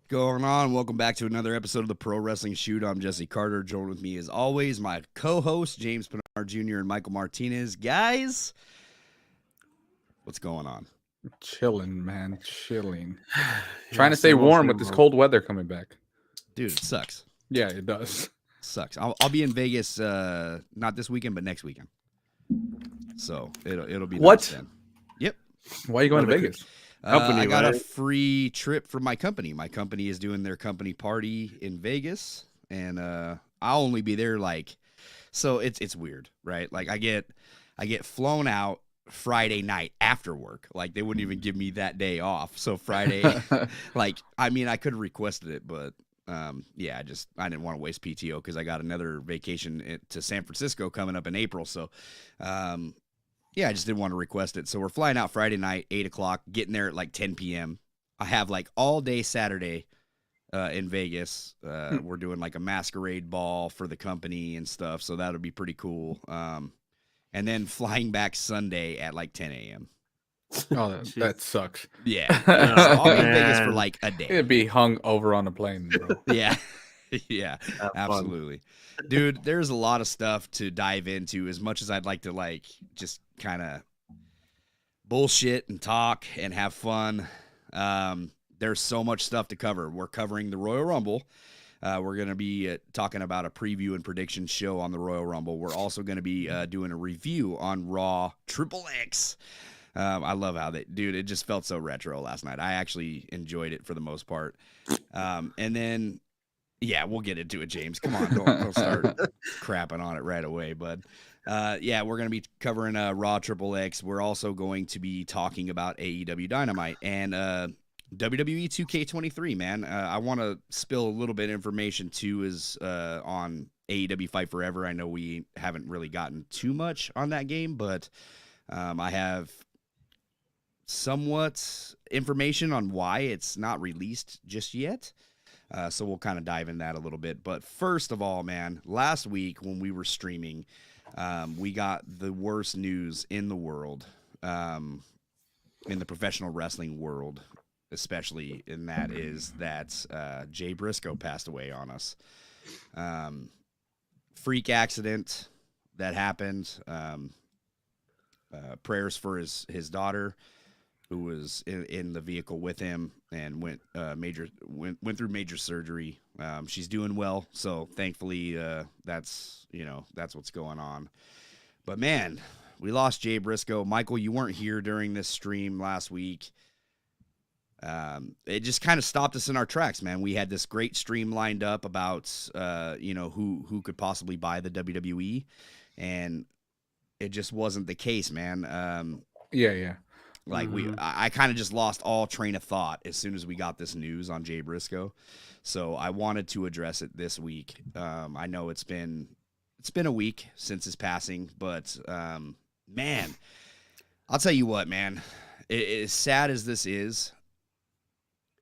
Going on? Welcome back to another episode of the Pro Wrestling Shoot. I'm Jesse Carter. Joined with me as always, my co-host James Pinard Jr. and Michael Martinez. Guys, what's going on? Chilling, man. Chilling. Yeah, Trying to stay same old, warm with same this old. cold weather coming back. Dude, it sucks. Yeah, it does. Sucks. I'll be in Vegas not this weekend, but next weekend. So it'll be What? nice then. Yep. Why are you going to Another Vegas? Company, I got a right? free trip from my company. My company is doing their company party in Vegas, and I'll only be there so it's weird, right? Like I get flown out Friday night after work. Like they wouldn't even give me that day off. So Friday, I could have requested it, but I didn't want to waste PTO because I got another vacation to San Francisco coming up in April. So I just didn't want to request it. So we're flying out Friday night, 8 o'clock, getting there at 10 p.m. I have all day Saturday in Vegas. We're doing a masquerade ball for the company and stuff. So that'll be pretty cool. And then flying back Sunday at 10 a.m. Oh, that sucks. Yeah. So I'll be in Vegas for Man. a day. It'd be hung over on a plane, bro. Yeah. Yeah, Have fun. absolutely. Dude, there's a lot of stuff to dive into as much as I'd like to just kind of bullshit and talk and have fun. There's so much stuff to cover. We're covering the Royal Rumble. We're going to be talking about a preview and prediction show on the Royal Rumble. We're also going to be doing a review on Raw Triple X. I love how it just felt so retro last night. I actually enjoyed it for the most part. And then, yeah, we'll get into it, James. Come on, don't start crapping on it right away, bud. We're going to be covering Raw Triple X. We're also going to be talking about AEW Dynamite and WWE 2K23, man. I want to spill a little bit of information, too, is on AEW Fight Forever. I know we haven't really gotten too much on that game, but I have somewhat information on why it's not released just yet. So we'll kind of dive in that a little bit. But first of all, man, last week when we were streaming, we got the worst news in the world, in the professional wrestling world, especially, and that is that Jay Briscoe passed away on us. Freak accident that happened. Prayers for his daughter, who was in the vehicle with him and went through major surgery. She's doing well, so thankfully that's what's going on. But man, we lost Jay Briscoe. Michael, you weren't here during this stream last week. It just kind of stopped us in our tracks, man. We had this great stream lined up about who could possibly buy the WWE, and it just wasn't the case, man. Yeah. I kind of just lost all train of thought as soon as we got this news on Jay Briscoe. So I wanted to address it this week. I know it's been a week since his passing, but man, I'll tell you what, man, as sad as this is,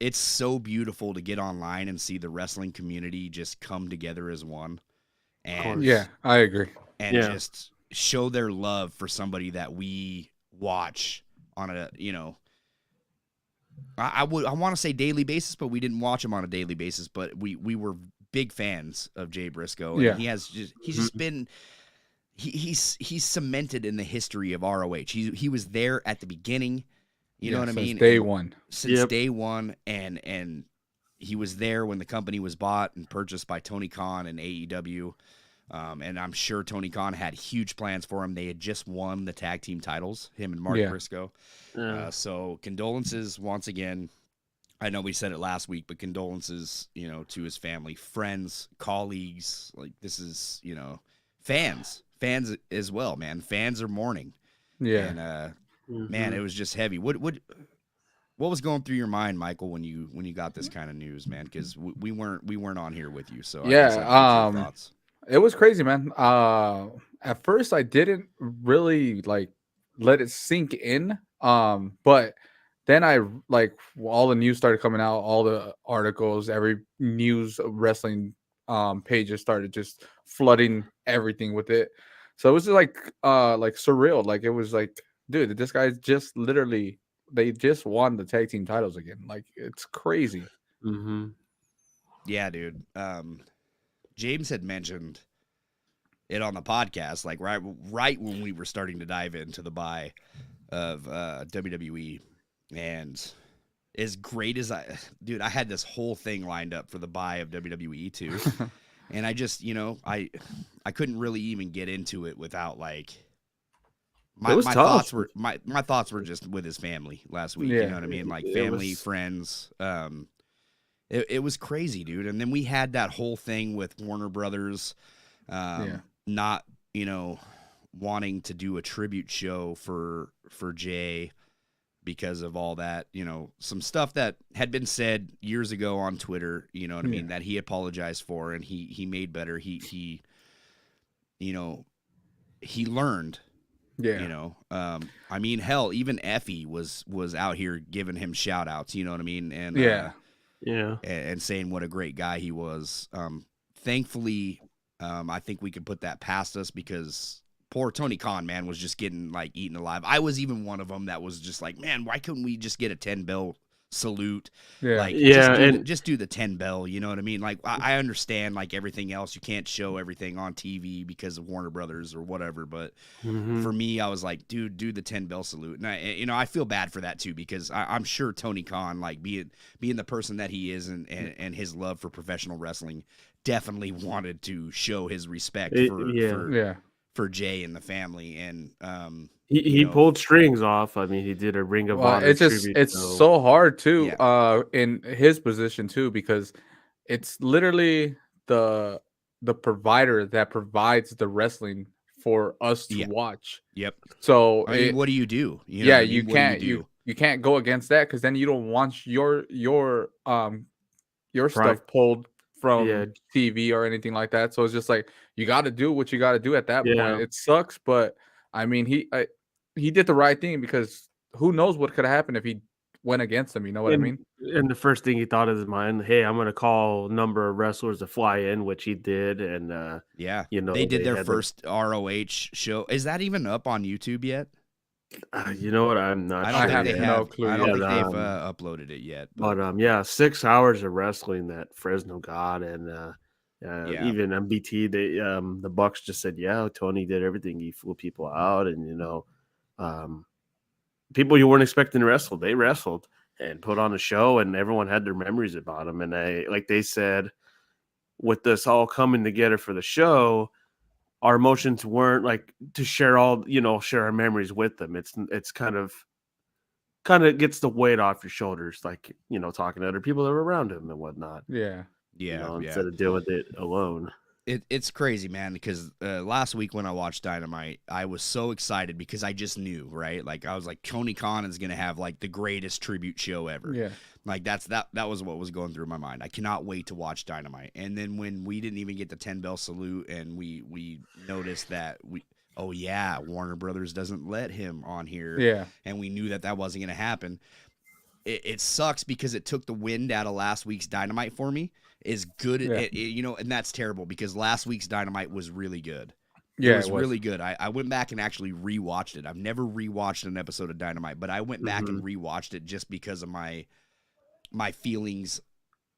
it's so beautiful to get online and see the wrestling community just come together as one. And Yeah, I agree. and Yeah. just show their love for somebody that we watch on a, I want to say daily basis, but we didn't watch him on a daily basis, but we were big fans of Jay Briscoe. And Yeah. he's just been, he's cemented in the history of ROH. He was there at the beginning, you know what I since mean? Day And one. since Yep. day one, and he was there when the company was bought and purchased by Tony Khan and AEW. And I'm sure Tony Khan had huge plans for him. They had just won the tag team titles, him and Mark Yeah. Briscoe. Yeah. So condolences once again. I know we said it last week, but condolences, to his family, friends, colleagues. This is, fans as well, man. Fans are mourning. Yeah. And Mhm. man, it was just heavy. What was going through your mind, Michael, when you got this kind of news, man? Because we weren't on here with you, so I Yeah, guess I'd get your thoughts. It was crazy, man. At first I didn't really let it sink in. But then all the news started coming out, all the articles, every news wrestling pages started just flooding everything with it. So it was just like surreal. Like it was like, dude, this guy's just literally they just won the tag team titles again. Like it's crazy. Mm-hmm. Yeah, dude. James had mentioned it on the podcast, like right when we were starting to dive into the buy of WWE, and as great as dude, I had this whole thing lined up for the buy of WWE too, and I just, I couldn't really even get into it without like It was my tough. thoughts were my thoughts were just with his family last week. You know Yeah. what I mean? Like It family, was friends. It was crazy, dude. And then we had that whole thing with Warner Brothers, Yeah. not wanting to do a tribute show for Jay because of all that, some stuff that had been said years ago on Twitter. You know what I mean? Yeah. That he apologized for and he made better. He learned. Yeah. I mean, hell, even Effie was out here giving him shout outs, you know what I mean? And Yeah. yeah. and saying what a great guy he was. Thankfully, I think we could put that past us because poor Tony Khan, man, was just getting like eaten alive. I was even one of them that was just like, man, why couldn't we just get a 10 bell salute? Yeah. Like, Yeah, just do the 10 bell, you know what I mean? Like, I understand like everything else. You can't show everything on TV because of Warner Brothers or whatever, but Mm-hmm. for me, I was like, dude, do the 10 bell salute. And I feel bad for that too, because I'm sure Tony Khan, like being the person that he is and his love for professional wrestling, definitely wanted to show his respect Yeah. for Jay and the family. And, He pulled strings off. I mean, he did a Ring of Well, Honor tribute it's show. so hard too, Yeah. in his position too, because it's literally the provider that provides the wrestling for us to Yeah. watch. Yep. So I mean, what do you do? You know yeah, what I mean? What do you do? you can't go against that because then you don't want your Right. stuff pulled Yeah. from TV or anything like that. So it's just like you got to do what you got to do at that point. Yeah. It sucks, but I mean he did the right thing because who knows what could have happened if he went against him. You know what I mean? And the first thing he thought of his mind, hey, I'm going to call a number of wrestlers to fly in, which he did. And, Yeah. they did their had first ROH show. Is that even up on YouTube yet? you know what? I'm not I sure. don't think have they yet. no have. clue I don't yet. think they've But, uploaded it yet. But yeah, 6 hours of wrestling that Fresno got, and Yeah. even MBT, the Bucks just said, yeah, Tony did everything. He flew people out, and people you weren't expecting to wrestle, they wrestled and put on a show, and everyone had their memories about him. And like they said, with this all coming together for the show, our emotions weren't like to share share our memories with them. It's kind of gets the weight off your shoulders, like, talking to other people that were around him and whatnot, Yeah. Yeah. instead of dealing with it alone. It's crazy, man, because last week when I watched Dynamite, I was so excited because I just knew, right? Like, I was like, Tony Khan is going to have, like, the greatest tribute show ever. Yeah. Like, that was what was going through my mind. I cannot wait to watch Dynamite. And then when we didn't even get the 10-bell salute and we noticed that oh, yeah, Warner Brothers doesn't let him on here. Yeah. And we knew that wasn't going to happen. It sucks because it took the wind out of last week's Dynamite for me. Is good, Yeah. and that's terrible because last week's Dynamite was really good. Yeah, it was really good. I went back and actually rewatched it. I've never rewatched an episode of Dynamite, but I went back and rewatched it just because of my feelings.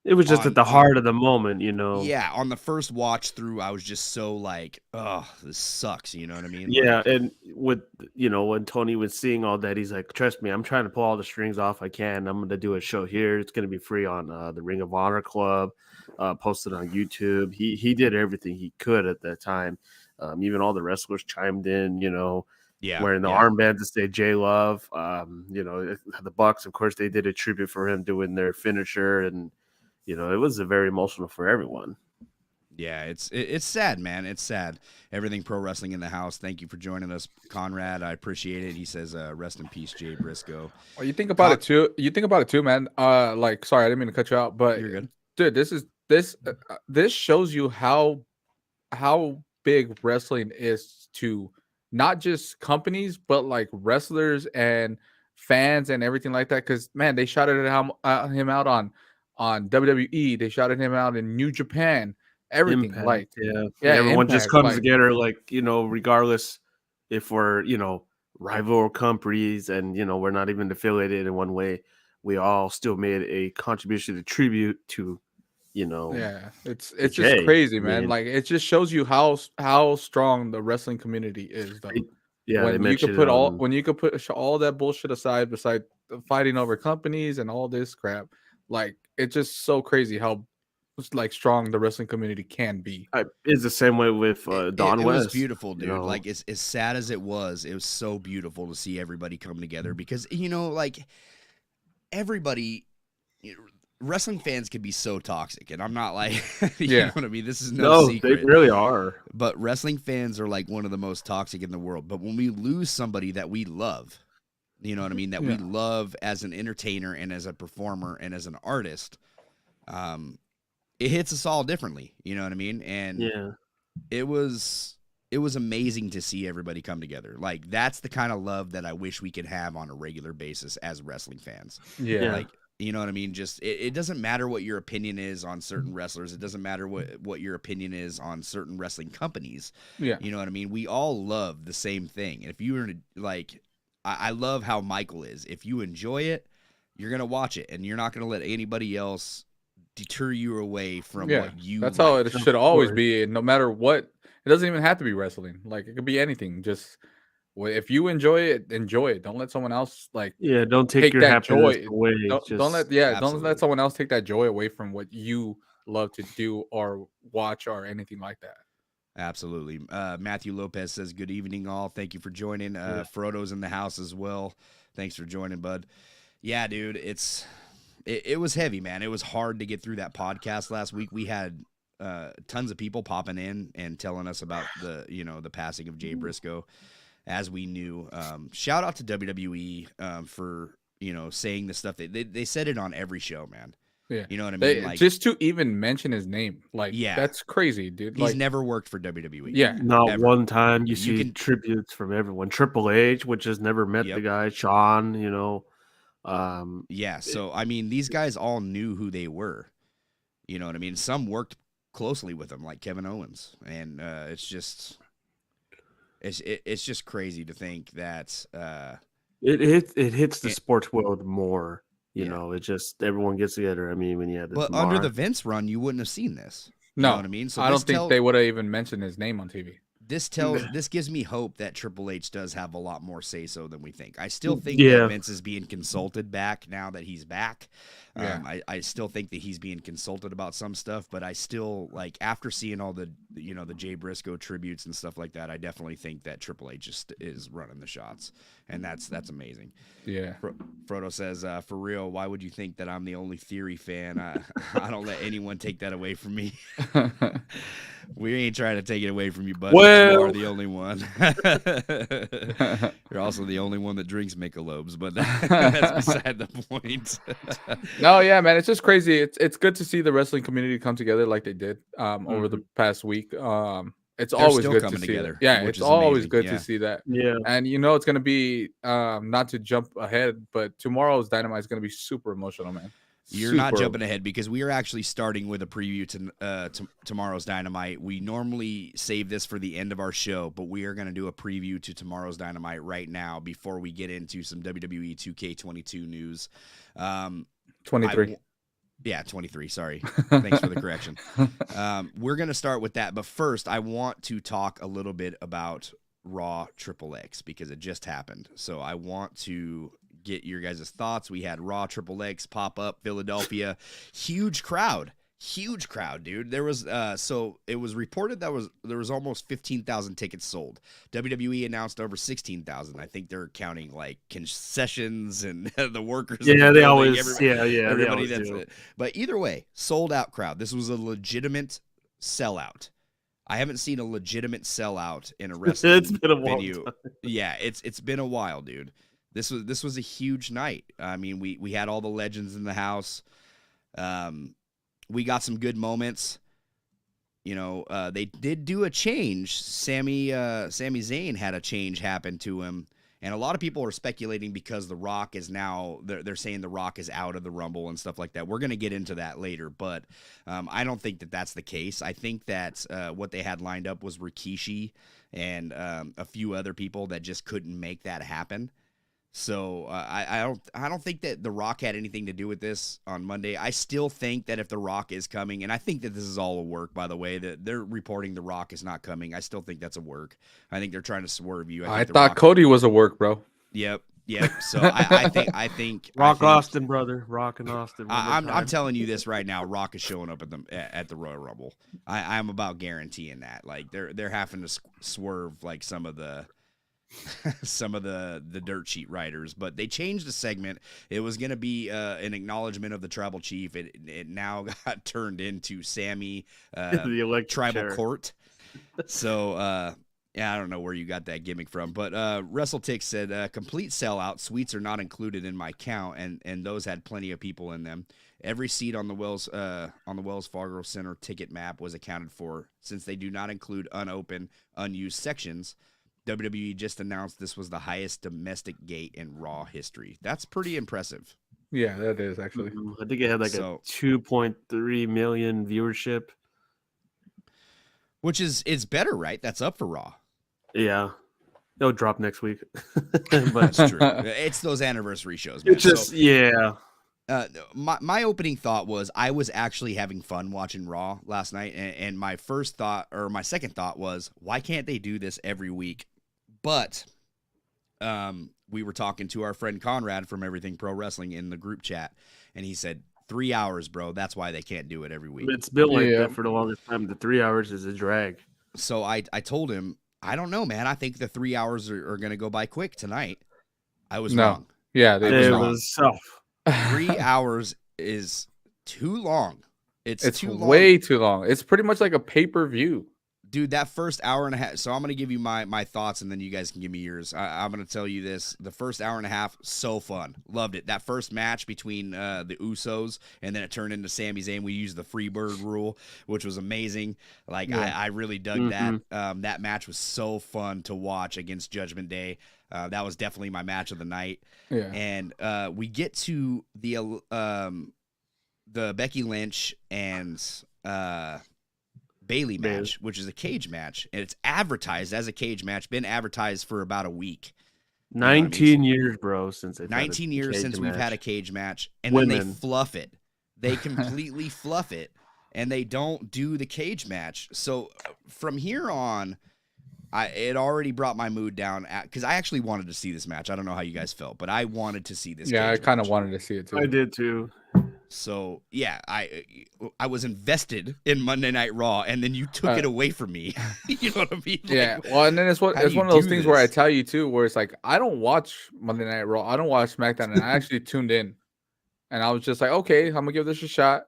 It was just at the heart of the moment, Yeah, on the first watch through, I was just so like, oh, this sucks. You know what I mean? Yeah, Like, and with when Tony was seeing all that, he's like, "Trust me, I'm trying to pull all the strings off I can. I'm going to do a show here. It's going to be free on the Ring of Honor Club, posted on YouTube." He did everything he could at that time. Even all the wrestlers chimed in, wearing the armband to say J Love. The Bucks, of course, they did a tribute for him doing their finisher, and it was very emotional for everyone. Yeah, it's sad, man. It's sad. Everything pro wrestling in the house. Thank you for joining us, Conrad. I appreciate it. He says, "Rest in peace, Jay Briscoe." Well, you think about it too. You think about it too, man. Like, sorry, I didn't mean to cut you out, but You're good. dude, this shows you how big wrestling is to not just companies, but like wrestlers and fans and everything like that. Because man, they shouted him out on WWE. They shouted him out in New Japan. Everything, Impact, like, yeah. yeah, Everyone just Impact, comes like, together, like, regardless if we're, rival companies and, we're not even affiliated in one way. we all still made a contribution to tribute to, Yeah, it's just Jay. crazy, I man. mean, Like it just shows you how strong the wrestling community is, though. they mentioned it on. When you could put all that bullshit aside, beside fighting over companies and all this crap, like it's just so crazy how like strong the wrestling community can be. It's the same way with Don it West. was beautiful, dude. Like as sad as it was so beautiful to see everybody come together because like everybody. Wrestling fans can be so toxic, and I'm not like, you know what I mean? This is no secret. They really are. But wrestling fans are like one of the most toxic in the world. But when we lose somebody that we love, you know what I mean? That we love as an entertainer and as a performer and as an artist, it hits us all differently. You know what I mean? And it was amazing to see everybody come together. Like that's the kind of love that I wish we could have on a regular basis as wrestling fans. Yeah. Like, you know what I mean? Just it doesn't matter what your opinion is on certain wrestlers. It doesn't matter what your opinion is on certain wrestling companies. Yeah. You know what I mean? We all love the same thing. And if you were to, like, I love how Michael is. If you enjoy it, you're going to watch it. And you're not going to let anybody else deter you away from what you That's like. how it should always be. No matter what. It doesn't even have to be wrestling. Like it could be anything. Just if you enjoy it, enjoy it. Don't let someone else don't take your that happiness joy away. Don't let someone else take that joy away from what you love to do or watch or anything like that. Absolutely. Matthew Lopez says, good evening, all. Thank you for joining. Frodo's in the house as well. Thanks for joining, bud. Yeah, dude, it was heavy, man. It was hard to get through that podcast last week. We had tons of people popping in and telling us about the passing of Jay Briscoe, as we knew. Shout out to WWE for saying the stuff. They said it on every show, man. Yeah, you know what I mean. Like, just to even mention his name, that's crazy, dude. He's never worked for WWE. Yeah, not ever. One time. You see tributes from everyone. Triple H, which has never met the guy. Shawn, So I mean, these guys all knew who they were. You know what I mean? Some worked closely with him, like Kevin Owens, and it's just crazy to think that it hits the sports world more. You know, it just everyone gets together. I mean, when you have this, but under the Vince run, you wouldn't have seen this. You know what I mean? So I don't think they would have even mentioned his name on TV. This gives me hope that Triple H does have a lot more say so than we think. I still think that Vince is being consulted back now that he's back. I still think that he's being consulted about some stuff, but I still after seeing all the the Jay Briscoe tributes and stuff like that, I definitely think that Triple H just is running the shots, and that's amazing. Yeah. Frodo says, for real, why would you think that I'm the only Theory fan? I don't let anyone take that away from me. We ain't trying to take it away from you, buddy. Well, you are the only one. You're also the only one that drinks Michelobes, but that's beside the point. No, yeah, man, it's just crazy. It's good to see the wrestling community come together like they did over the past week. It's always good to see together. Yeah, it's always good to see that. Yeah, and it's gonna be not to jump ahead, but tomorrow's Dynamite is gonna be super emotional, man. You're not jumping ahead because we are actually starting with a preview to tomorrow's Dynamite. We normally save this for the end of our show, but we are going to do a preview to tomorrow's Dynamite right now before we get into some WWE 2K22 news. 23. 23. Sorry. Thanks for the correction. We're going to start with that. But first, I want to talk a little bit about Raw XXX because it just happened. So I want to get your guys' thoughts. We had Raw XXX pop up, Philadelphia. Huge crowd, dude. There was so it was reported that there was almost 15,000 tickets sold. WWE announced over 16,000. I think they're counting concessions and the workers. Yeah, they always everybody that's it. But either way, sold out crowd. This was a legitimate sellout. I haven't seen a legitimate sellout in a wrestling venue. Yeah, it's been a while, dude. This was a huge night. I mean, we had all the legends in the house. We got some good moments. They did do a change. Sami Zayn had a change happen to him, and a lot of people are speculating because The Rock is now. They're saying The Rock is out of the Rumble and stuff like that. We're gonna get into that later, but I don't think that that's the case. I think that what they had lined up was Rikishi and a few other people that just couldn't make that happen. So I don't think that The Rock had anything to do with this on Monday. I still think that if The Rock is coming, and I think that this is all a work, by the way, that they're reporting The Rock is not coming. I still think that's a work. I think they're trying to swerve you. I thought Cody was a work, bro. Yep. So I think Rock Austin, brother. Rock and Austin. I'm telling you this right now. Rock is showing up at the Royal Rumble. I'm about guaranteeing that. Like they're having to swerve like some of the dirt sheet writers, but they changed the segment. It was going to be an acknowledgement of the tribal chief. It now got turned into Sammy the tribal chair. court. So yeah, I don't know where you got that gimmick from, but WrestleTix said complete sellout. Suites are not included in my count, and those had plenty of people in them. Every seat on the Wells Fargo Center ticket map was accounted for. Since they do not include unopened, unused sections, WWE just announced this was the highest domestic gate in Raw history. That's pretty impressive. Yeah, that is actually. I think it had like a 2.3 million viewership. Which is better, right? That's up for Raw. Yeah. It'll drop next week. But that's true. It's those anniversary shows, man. It's just, yeah. My opening thought was I was actually having fun watching Raw last night, and my second thought was, why can't they do this every week? But we were talking to our friend Conrad from Everything Pro Wrestling in the group chat, and he said 3 hours, bro. That's why they can't do it every week. It's been like that for the longest time. The 3 hours is a drag. So I told him, I don't know, man. I think the 3 hours are going to go by quick tonight. I was wrong. Yeah, it was tough. 3 hours is too long. It's too long. Way too long. It's pretty much like a pay-per-view. Dude, that first hour and a half. So I'm going to give you my thoughts, and then you guys can give me yours. I'm going to tell you this. The first hour and a half, so fun. Loved it. That first match between the Usos, and then it turned into Sami Zayn. We used the Freebird rule, which was amazing. Like, yeah. I really dug that. That match was so fun to watch against Judgment Day. That was definitely my match of the night. Yeah. And we get to the Becky Lynch and Bailey match, which is a cage match, and it's advertised as a cage match. Been advertised for about a week. 19 years, bro, since 19 years since we've had a cage match, and then they fluff it. They completely fluff it, and they don't do the cage match. So from here on, it already brought my mood down because I actually wanted to see this match. I don't know how you guys felt, but I wanted to see this. Yeah, I kind of wanted to see it too. I did too. So yeah, I was invested in Monday Night Raw, and then you took it away from me. You know what I mean? Like, yeah. Well, and then it's one of those things where I tell you too, where it's like I don't watch Monday Night Raw, I don't watch SmackDown, and I actually tuned in, and I was just like, okay, I'm gonna give this a shot.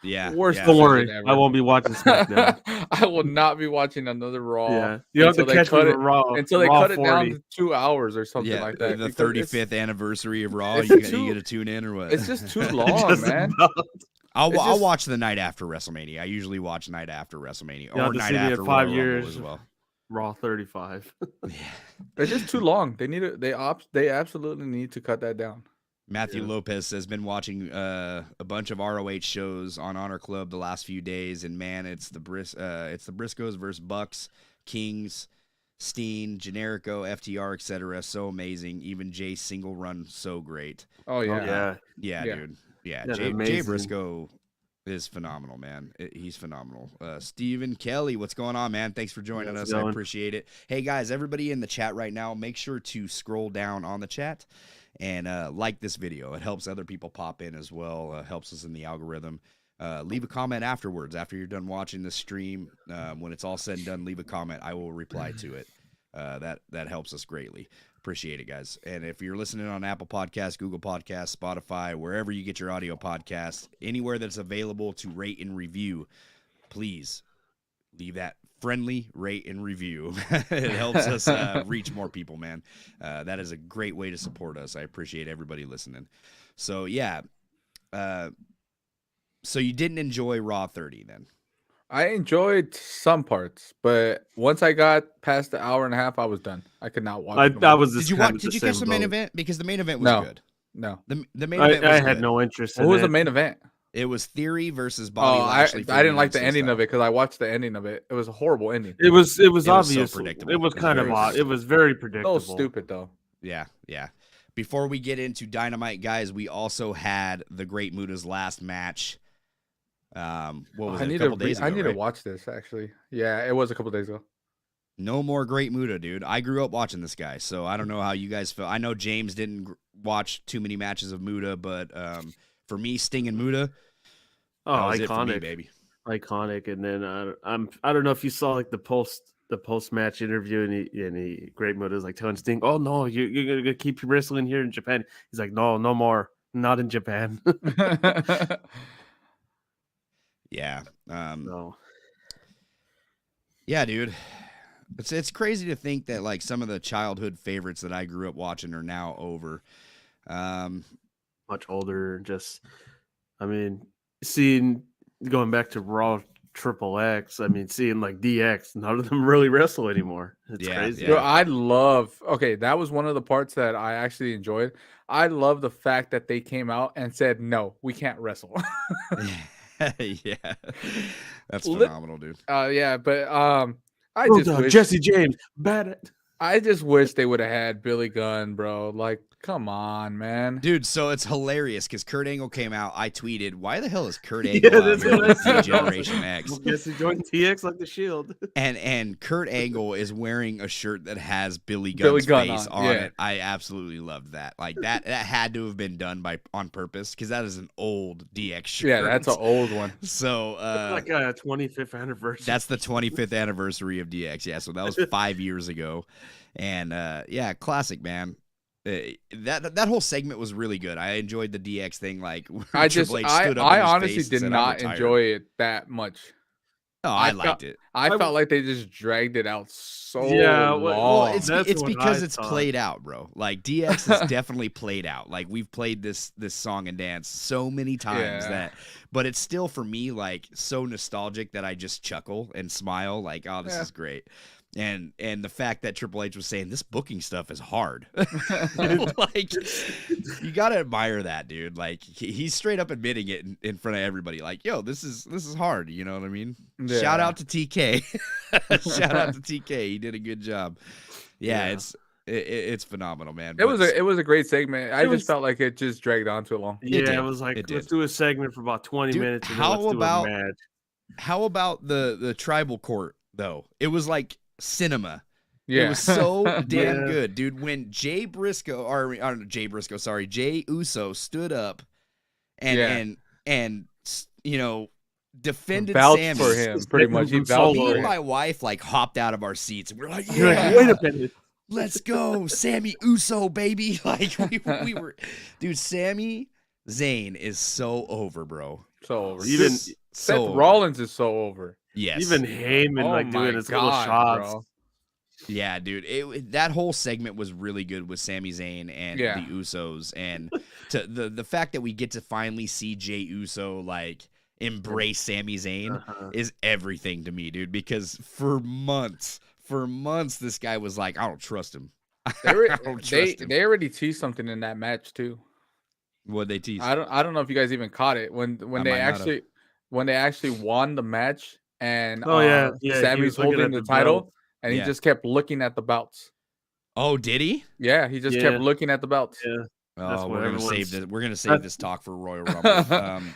Yeah. Don't worry, I won't be watching SmackDown. I will not be watching another Raw. Yeah, you have to catch me with Raw until they cut it down to 2 hours or something like that. The 35th anniversary of Raw. You get to tune in or what? It's just too long, man. I'll watch the night after WrestleMania. I usually watch night after WrestleMania or night after 5 Royal years Rumble as well. Raw 35. Yeah. It's just too long. They absolutely need to cut that down. Matthew Lopez has been watching a bunch of ROH shows on Honor Club the last few days, and man, it's the Briscoes versus Bucks, Kings, Steen, Generico, FTR, etc. So amazing. Even Jay's single run, so great. Oh yeah, dude. Yeah, Jay Briscoe is phenomenal, man. He's phenomenal. Stephen Kelly, what's going on, man? Thanks for joining us. I appreciate it. Hey guys, everybody in the chat right now, make sure to scroll down on the chat and like this video. It helps other people pop in as well. Helps us in the algorithm. Leave a comment afterwards after you're done watching the stream. When it's all said and done, leave a comment. I will reply to it. That helps us greatly. Appreciate it, guys. And if you're listening on Apple Podcasts, Google Podcasts, Spotify, wherever you get your audio podcasts, anywhere that's available to rate and review, please leave that friendly rate and review. It helps us reach more people, man. That is a great way to support us. I appreciate everybody listening. So yeah, so you didn't enjoy Raw 30 then? I enjoyed some parts, but once I got past the hour and a half, I was done. I could not watch. Did you catch the main event? Because the main event was good. No, the main event. I had no interest. What was the main event? It was Theory versus Bobby Lashley. I didn't like the ending of it because I watched the ending of it. It was a horrible ending. It was obvious. So predictable. It was kind of odd. It was very predictable. So stupid though. Yeah. before we get into Dynamite, guys, we also had the Great Muta's last match. What was it? A couple days ago, I need to right? watch this actually. Yeah, it was a couple days ago. No more Great Muta, dude. I grew up watching this guy, so I don't know how you guys feel. I know James didn't watch too many matches of Muta, but for me, Sting and Muta, Oh, that was it for iconic, me, baby. iconic. And then I don't know if you saw like the post match interview, and he Great Muta is like telling Sting, "Oh no, you're gonna keep wrestling here in Japan." He's like, "No, no more, not in Japan." Yeah, No. yeah, dude. It's crazy to think that like some of the childhood favorites that I grew up watching are now over. Much older. Just, I mean, seeing going back to Raw Triple X. I mean, seeing like DX, none of them really wrestle anymore. It's Yeah, crazy. Yo, I love. Okay, that was one of the parts that I actually enjoyed. I love the fact that they came out and said, "No, we can't wrestle." yeah, that's phenomenal, dude. Yeah, but I Well just done, wish Jesse James, bad it. I just wish they would have had Billy Gunn, bro. Like, come on, man. Dude, so it's hilarious because Kurt Angle came out. I tweeted, "Why the hell is Kurt Angle Yeah, out that's here what I with said. Generation X?" Well, guess he joined TX like the Shield. And Kurt Angle is wearing a shirt that has Billy Gunn's face on yeah. it. I absolutely loved that. Like that had to have been done on purpose because that is an old DX shirt. Yeah, that's an old one. So Like a 25th anniversary. that's the 25th anniversary of DX. Yeah, so that was 5 years ago. And yeah, classic, man. That whole segment was really good. I enjoyed the DX thing. Like I Triple H stood up in I his honestly face and did said, "I'm not retired." enjoy it that much. Oh, I liked it. I felt like they just dragged it out so Yeah, long. Well, it's That's what because I it's thought. played out, bro. Like DX is definitely played out. Like we've played this song and dance so many times Yeah. but it's still for me like so nostalgic that I just chuckle and smile like, "Oh, this Yeah. is great." And the fact that Triple H was saying this booking stuff is hard. Like you got to admire that, dude. Like he's straight up admitting it in front of everybody. Like, "Yo, this is hard." You know what I mean? Yeah. Shout out to TK. Shout out to TK. He did a good job. Yeah. It's phenomenal, man. It was a great segment. I was- just felt like it just dragged on too long. Yeah, did. it was like, It let's did. do a segment for about 20 Dude, minutes. And how then let's about- do a match. How about the tribal court though? It was like cinema. Yeah. It was so damn Yeah. good, dude. When Jay Uso stood up and you know defended vouched Sammy. for him, pretty much. He From vouched Me for Solo. and him. my wife like hopped out of our seats and we were like, You're "Yeah, like, wait a minute. let's go, Sammy Uso, baby!" Like we were, dude. Sami Zayn is so over, bro. So over. Even- Seth So over. Rollins is so over. Yes, Even Heyman Oh like my doing his little God, shots. bro. Yeah, dude. That whole segment was really good with Sami Zayn and Yeah. the Usos, and to the fact that we get to finally see Jey Uso like embrace Sami Zayn Uh-huh. is everything to me, dude. Because for months, this guy was like, "I don't trust him." They, were, I don't trust him. they already teased something in that match too. What'd they tease? I don't know if you guys even caught it when I they might not have. when they actually won the match and Oh, yeah. Yeah, he Sammy's was looking holding at the the title belt. and Yeah. he just kept looking at the belts. Oh, did he? Yeah, he just Yeah. kept looking at the belts. Yeah. That's Oh, what we're gonna everyone's- save this. We're gonna save this talk for Royal Rumble.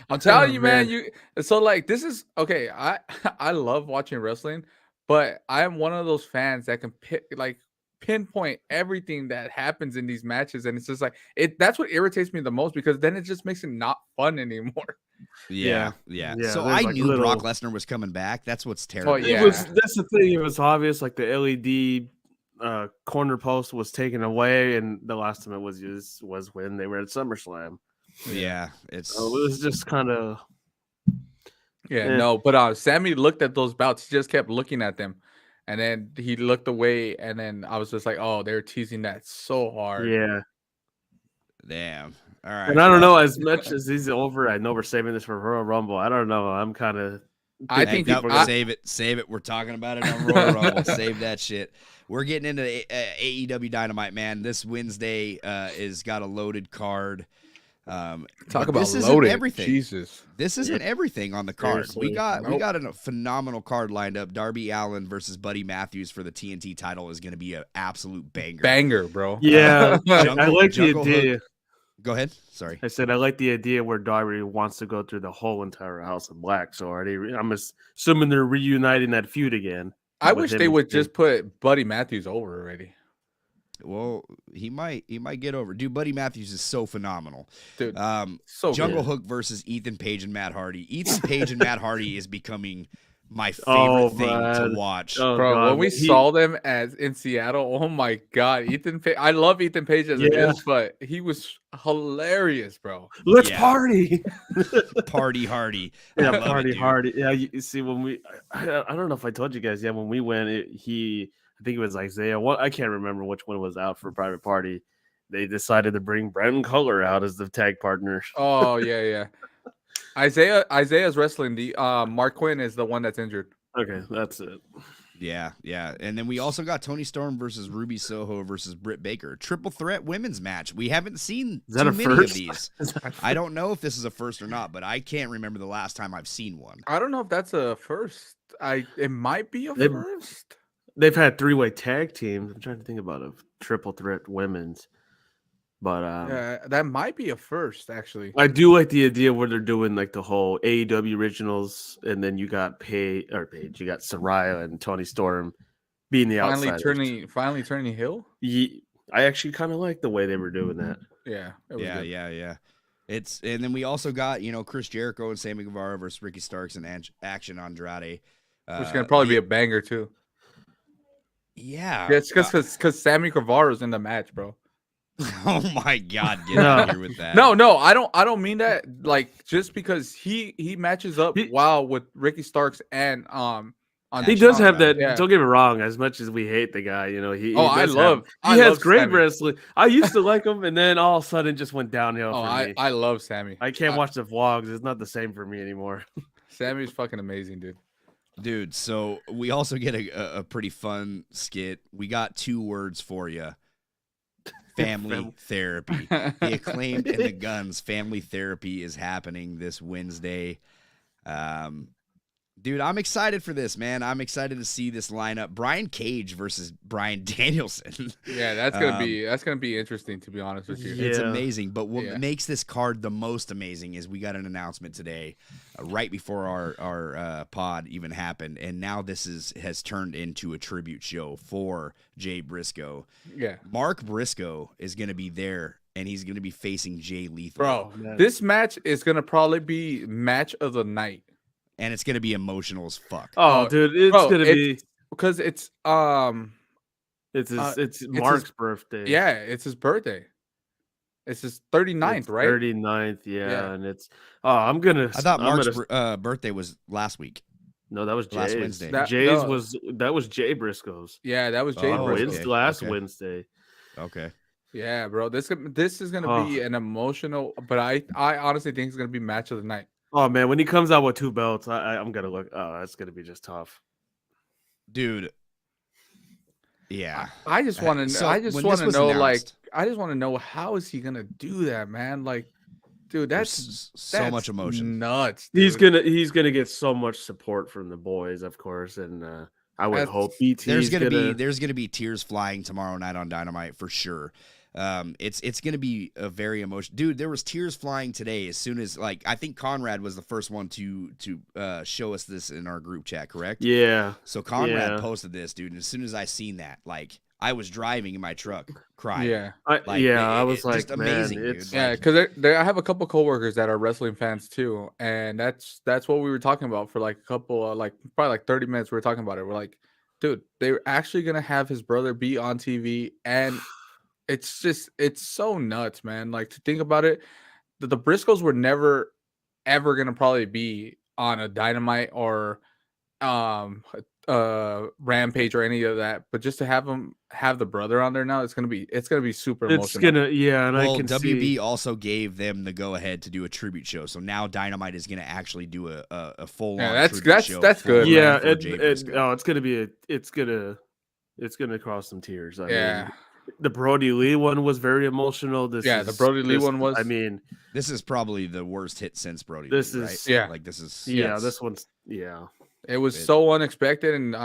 I'm telling Oh, you, man. man. So like this is okay. I I love watching wrestling, but I am one of those fans that can pinpoint everything that happens in these matches, and it's just like that's what irritates me the most because then it just makes it not fun anymore. Yeah. Yeah, So there's, I like, knew little- Brock Lesnar was coming back. That's what's terrible. yeah. That's the thing. It was obvious, like the LED corner post was taken away, and the last time it was used was when they were at SummerSlam. Yeah, it's So it was just kind of Yeah, Yeah. no, but Sammy looked at those belts. He just kept looking at them, and then he looked away, and then I was just like, "Oh, they're teasing that so hard." yeah. damn. All right. And I don't know, as much as he's over, I know we're saving this for Royal Rumble. I don't know. I'm kind of. I Hey, think no, people- save it. We're talking about it on Royal Rumble. Save that shit. We're getting into AEW Dynamite, man. This Wednesday is got a loaded card. Talk but about this isn't loaded. everything. Jesus. This isn't everything on the card. We Seriously. got a phenomenal card lined up. Darby Allin versus Buddy Matthews for the TNT title is going to be an absolute banger. Banger, bro. Yeah, I Jungle- like the Jungle idea. Hook. Go ahead. Sorry. I said I like the idea where Darby wants to go through the whole entire House of Black. So I'm assuming they're reuniting that feud again. I with wish him they and would Sting. just put Buddy Matthews over already. Well, he might get over. Dude, Buddy Matthews is so phenomenal. Dude, So so Jungle good. Hook versus Ethan Page and Matt Hardy. Ethan Page and Matt Hardy is becoming my favorite Oh, thing man. to watch. Oh, Bro, God. when we saw them in Seattle, oh my God, Ethan Page. I love Ethan Page as it Yeah. is, but he was hilarious, bro. let's Yeah. party. Party Hardy. I Yeah, love it, party dude. hardy. Yeah, you see when I don't know if I told you guys. Yeah, when we went, I think it was Isaiah. I can't remember which one was out for Private Party. They decided to bring Brandon Cutler out as the tag partner. Oh yeah. Isaiah's wrestling. The Mark Quinn is the one that's injured. Okay, that's it. Yeah. And then we also got Tony Storm versus Ruby Soho versus Britt Baker. Triple threat women's match. We haven't seen Is that too a many first? of these. I don't know if this is a first or not, but I can't remember the last time I've seen one. I don't know if that's a first. It might be a They- first. They've had 3-way tag teams. I'm trying to think about a triple threat women's, but Yeah, that might be a first actually. I do like the idea where they're doing like the whole AEW originals, and then you got Paige, you got Saraya and Tony Storm being the outsiders. Finally turning heel. I actually kind of like the way they were doing that. Yeah. It was good. Yeah. And then we also got, Chris Jericho and Sammy Guevara versus Ricky Starks and Action Andrade. Which is gonna probably be a banger too. Yeah. Yeah, it's because Sammy Guevara's in the match, bro. Oh my God, get out of here with that. No, I don't mean that. Like just because he matches up well with Ricky Starks and He does have that. Yeah. Don't get me wrong. As much as we hate the guy, he I does love. He I has love great Sammy. wrestling. I used to like him, and then all of a sudden, it just went downhill Oh, for me. I love Sammy. I can't watch the vlogs. It's not the same for me anymore. Sammy's fucking amazing, dude. So we also get a pretty fun skit. We got 2 words for you. Family therapy. The Acclaimed and the Guns family therapy is happening this Wednesday. Dude, I'm excited for this, man. I'm excited to see this lineup. Brian Cage versus Bryan Danielson. Yeah, that's gonna be interesting, to be honest with you. It's Yeah. amazing. But what Yeah. makes this card the most amazing is we got an announcement today, right before our pod even happened, and now this has turned into a tribute show for Jay Briscoe. Yeah, Mark Briscoe is going to be there, and he's going to be facing Jay Lethal. bro. man. This match is gonna probably be match of the night And it's going to be emotional as fuck. Oh, dude, it's bro, gonna be. because it's It's Mark's birthday. yeah, it's his birthday. It's his 39th, It's right? 39th, Yeah. and it's. Oh, I'm gonna. I thought I'm Mark's gonna- birthday was last week. No, that was last Jay's. Wednesday. Jay's No. was Jay Briscoe's. Yeah, that was Jay Oh, Briscoe. okay. Last okay. Wednesday. Okay. Yeah, bro. This is gonna be an emotional, but I honestly think it's gonna be match of the night. Oh man, when he comes out with 2 belts, I'm gonna look. Oh, that's gonna be just tough. Dude. Yeah. I just want to. So I just when want this to was know, announced- I just want to know how is he gonna do that, man? Like, dude, that's There's so much emotion. Nuts. He's dude. gonna get so much support from the boys, of course, and I would That's- hope BT. There's gonna be tears flying tomorrow night on Dynamite for sure. It's gonna be a very emotional. Dude, there was tears flying today as soon as I think Conrad was the first one to show us this in our group chat, correct? Yeah. So Conrad Yeah. posted this, dude, and as soon as I seen that, I was driving in my truck crying. Yeah, I was like, just amazing, man, dude. it's yeah. Because I have a couple coworkers that are wrestling fans too, and that's what we were talking about for like a couple, probably like 30 minutes. We were talking about it. We're like, dude, they're actually gonna have his brother be on TV, and it's so nuts, man. Like to think about it, the Briscoes were never ever gonna probably be on a Dynamite or Rampage or any of that, but just to have the brother on there now, it's gonna be super it's emotional. and Well, I can WB see. also gave them the go ahead to do a tribute show, so now Dynamite is gonna actually do a full on. Yeah, tribute that's show good, for- man. Yeah, for Jay Briscoe. it's gonna cause some tears. I Yeah. mean, The Brody Lee one was very emotional. The Brody Lee one was. I mean, this is probably the worst hit since Brody this Lee, is right? yeah. Like this is this one's It was so unexpected, and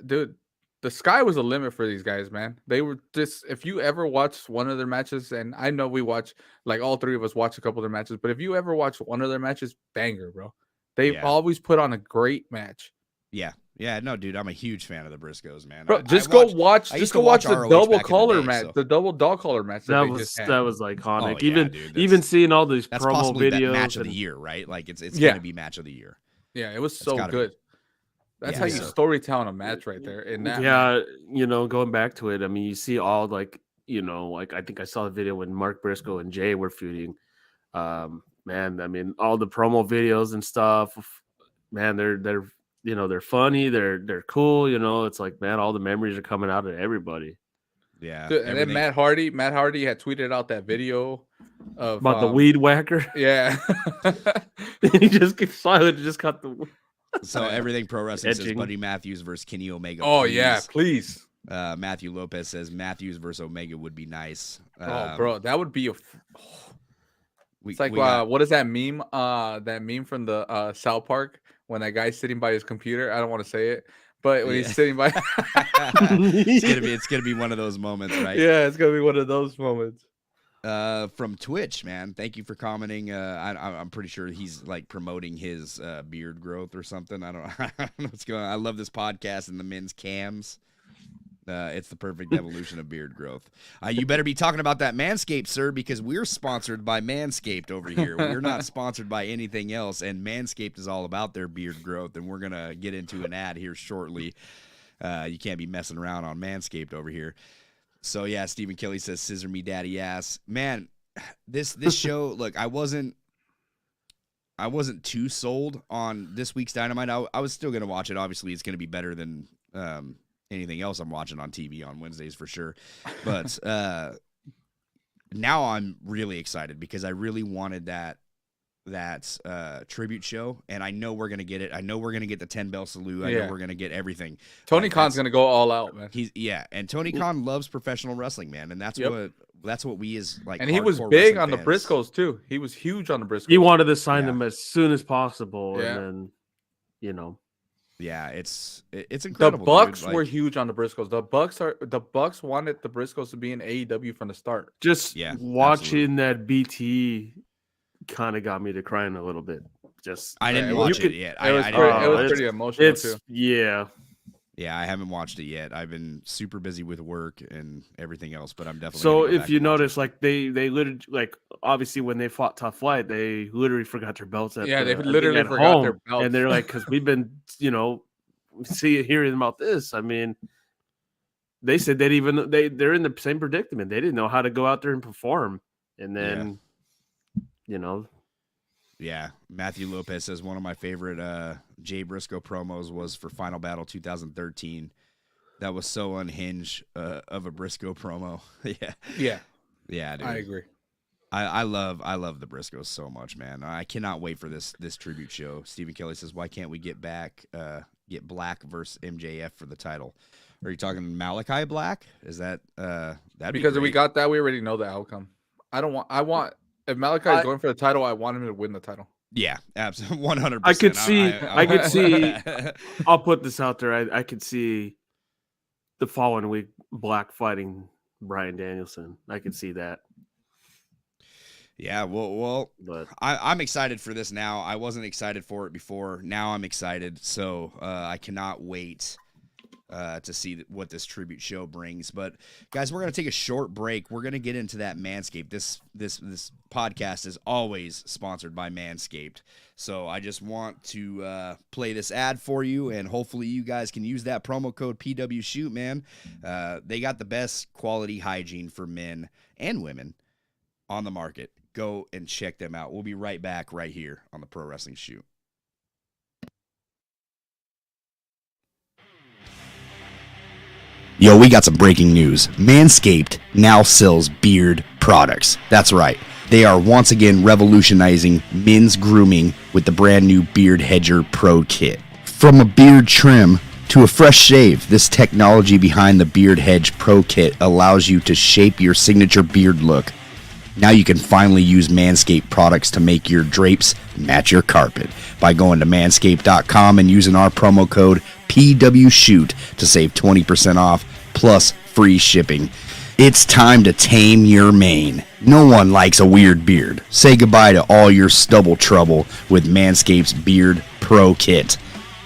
dude, the sky was the limit for these guys, man. They were just, if you ever watched one of their matches, and I know we watch, like all three of us watch a couple of their matches, but if you ever watch one of their matches, banger, bro. They've always put on a great match. Yeah, no, dude, I'm a huge fan of the Briscoes, man. Bro, go watch the double collar match, the double dog collar match. That was iconic. Dude, even seeing all these that's promo possibly videos, match of the year, right? Like it's gonna be match of the year. Yeah, it was so good. That's how you storytell a match right there. In that going back to it, I mean, you see all like I think I saw the video when Mark Briscoe and Jay were feuding. Man, I mean, all the promo videos and stuff. Man, they're funny. They're cool. It's like, man, all the memories are coming out of everybody. Yeah, and then Matt Hardy had tweeted out that video about the weed whacker. Yeah, he just keeps silent. Just cut the. So everything pro wrestling says Buddy Matthews versus Kenny Omega. Oh yeah, please. Matthew Lopez says Matthews versus Omega would be nice. Bro, that would be it's like what is that meme? That meme from the South Park when that guy's sitting by his computer. I don't want to say it, but when he's sitting by, it's gonna be one of those moments, right? Yeah, it's gonna be one of those moments. From Twitch, man. Thank you for commenting. I'm pretty sure he's like promoting his beard growth or something. I don't know what's going on. I love this podcast and the men's cams. It's the perfect evolution of beard growth. You better be talking about that Manscaped, sir, because we're sponsored by Manscaped over here. We're not sponsored by anything else, and Manscaped is all about their beard growth, and we're going to get into an ad here shortly. You can't be messing around on Manscaped over here. So, yeah, Stephen Kelly says, scissor me daddy ass. Man, this show, look, I wasn't too sold on this week's Dynamite. I was still going to watch it. Obviously, it's going to be better than anything else I'm watching on TV on Wednesdays for sure. But now I'm really excited because I really wanted that tribute show, and I know we're gonna get it. I know we're gonna get the 10 bell salute. I know we're gonna get everything. Tony Khan's gonna go all out, man. And Tony Khan loves professional wrestling, man, and that's what we is like. And he was big on the Briscoes too. He was huge on the Briscoes. He wanted to sign them as soon as possible, and then yeah, it's incredible. The Bucks were huge on the Briscoes. The Bucks wanted the Briscoes to be in AEW from the start. Just watching that BT kind of got me to crying a little bit. I didn't watch it yet. It was pretty emotional too. Yeah, I haven't watched it yet. I've been super busy with work and everything else, but I'm definitely. So if you notice, like they literally, like obviously when they fought Tough Flight, they literally forgot their belts. They literally forgot their belts, and they're like, because we've been, hearing about this. I mean, they said they're in the same predicament. They didn't know how to go out there and perform, and then, Yeah, Matthew Lopez says one of my favorite Jay Briscoe promos was for Final Battle 2013. That was so unhinged of a Briscoe promo. Yeah, dude. I agree. I love the Briscoes so much, man. I cannot wait for this tribute show. Stephen Kelly says, why can't we get Black versus MJF for the title? Are you talking Malachi Black? Is that that'd because be if we got that, we already know the outcome. I want. If Malachi is going for the title, I want him to win the title. Yeah, absolutely, 100%. I could see. I'll put this out there. I could see the following week Black fighting Bryan Danielson. I could see that. Yeah, well, but I'm excited for this now. I wasn't excited for it before. Now I'm excited, so I cannot wait to see what this tribute show brings. But guys, we're gonna take a short break. We're gonna get into that Manscaped. This podcast is always sponsored by Manscaped. So I just want to play this ad for you, and hopefully you guys can use that promo code PWShoot, man. They got the best quality hygiene for men and women on the market. Go and check them out. We'll be right back right here on the Pro Wrestling Shoot. Yo, we got some breaking news. Manscaped now sells beard products. That's right. They are once again revolutionizing men's grooming with the brand new Beard Hedger Pro Kit. From a beard trim To a fresh shave, this technology behind the Beard Hedge Pro Kit allows you to shape your signature beard look. Now you can finally use Manscaped products to make your drapes match your carpet by going to manscaped.com and using our promo code PWShoot to save 20% off plus free shipping. It's time to tame your mane. No one likes a weird beard. Say goodbye to all your stubble trouble with Manscaped's Beard Pro Kit.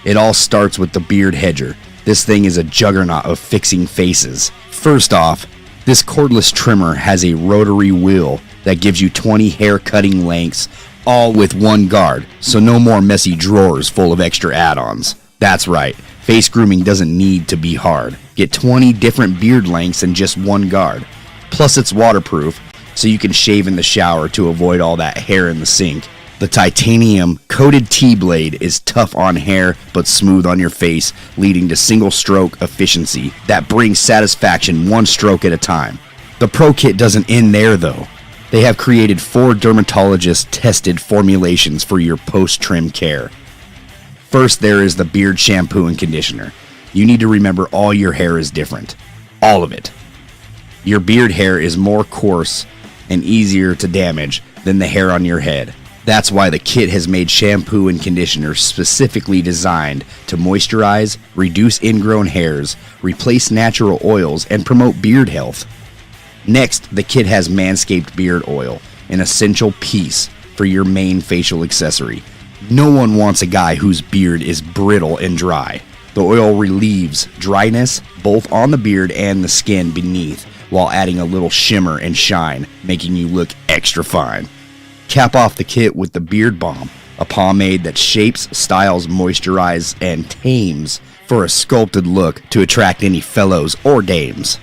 It all starts with the Beard Hedger. This thing is a juggernaut of fixing faces. First off, this cordless trimmer has a rotary wheel that gives you 20 hair cutting lengths, all with one guard, so no more messy drawers full of extra add-ons. That's right, face grooming doesn't need to be hard. Get 20 different beard lengths in just one guard. Plus it's waterproof, so you can shave in the shower to avoid all that hair in the sink. The titanium coated T-blade is tough on hair but smooth on your face, leading to single stroke efficiency that brings satisfaction one stroke at a time. The Pro Kit doesn't end there though. They have created 4 dermatologist-tested formulations for your post-trim care. First, there is the beard shampoo and conditioner. You need to remember all your hair is different. All of it. Your beard hair is more coarse and easier to damage than the hair on your head. That's why the kit has made shampoo and conditioner specifically designed to moisturize, reduce ingrown hairs, replace natural oils, and promote beard health. Next, the kit has Manscaped Beard Oil, an essential piece for your main facial accessory. No one wants a guy whose beard is brittle and dry. The oil relieves dryness both on the beard and the skin beneath, while adding a little shimmer and shine, making you look extra fine. Cap off the kit with the Beard Balm, a pomade that shapes, styles, moisturizes, and tames for a sculpted look to attract any fellows or dames.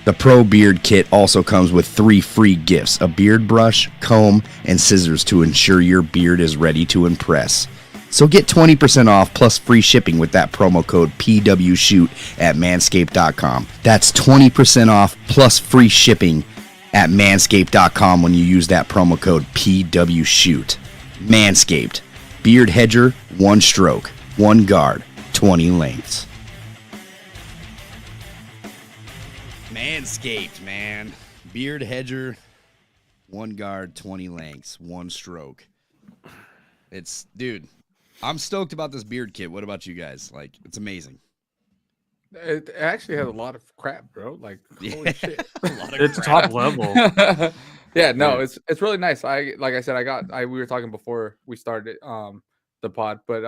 The Pro Beard Kit also comes with 3 free gifts: a beard brush, comb, and scissors to ensure your beard is ready to impress. So get 20% off plus free shipping with that promo code PWShoot at manscaped.com. That's 20% off plus free shipping at manscaped.com when you use that promo code PWShoot. Manscaped. Beard Hedger, 1 stroke, 1 guard, 20 lengths. Manscaped, man. Beard Hedger, 1 guard, 20 lengths, 1 stroke. It's, dude, I'm stoked about this beard kit. What about you guys? Like, it's amazing. It actually has a lot of crap, bro. Like, holy shit. It's top level. Yeah, no, it's really nice. We were talking before we started the pod, but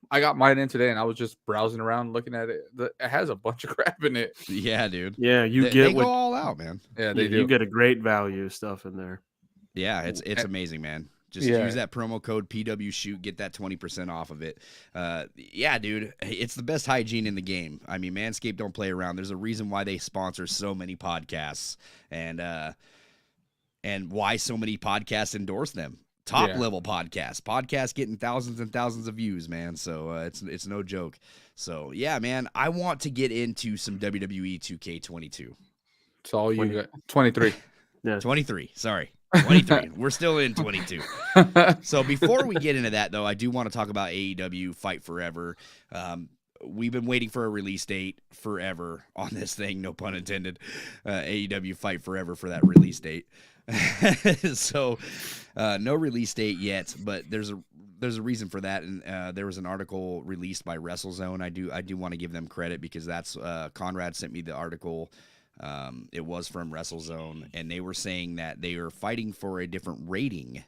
I got mine in today and I was just browsing around looking at it. It has a bunch of crap in it. Yeah, dude. Yeah, they go all out, man. Yeah, they do. You get a great value stuff in there. Yeah, it's amazing, man. Just use that promo code PWShoot, get that 20% off of it. Yeah, dude, it's the best hygiene in the game. I mean, Manscaped don't play around. There's a reason why they sponsor so many podcasts and why so many podcasts endorse them. Top level podcasts getting thousands and thousands of views, man. So it's no joke. So yeah, man, I want to get into some WWE 2K22. It's all you got. 23. Yeah, 23. Sorry. 23. We're still in 22. So before we get into that, though, I do want to talk about AEW Fight Forever. We've been waiting for a release date forever on this thing, no pun intended. AEW Fight Forever for that release date. So no release date yet, but there's a reason for that. And there was an article released by WrestleZone. I do want to give them credit because that's Conrad sent me the article. It was from WrestleZone, and they were saying that they are fighting for a different rating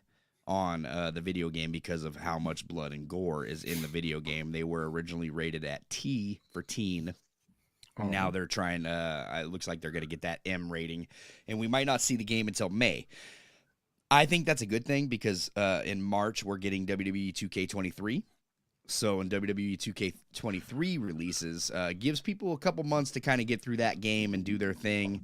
on the video game because of how much blood and gore is in the video game. They were originally rated at T for teen. Now they're trying it looks like they're going to get that M rating, and we might not see the game until May. I think that's a good thing because in March we're getting WWE 2K23. So when WWE 2K23 releases, gives people a couple months to kind of get through that game and do their thing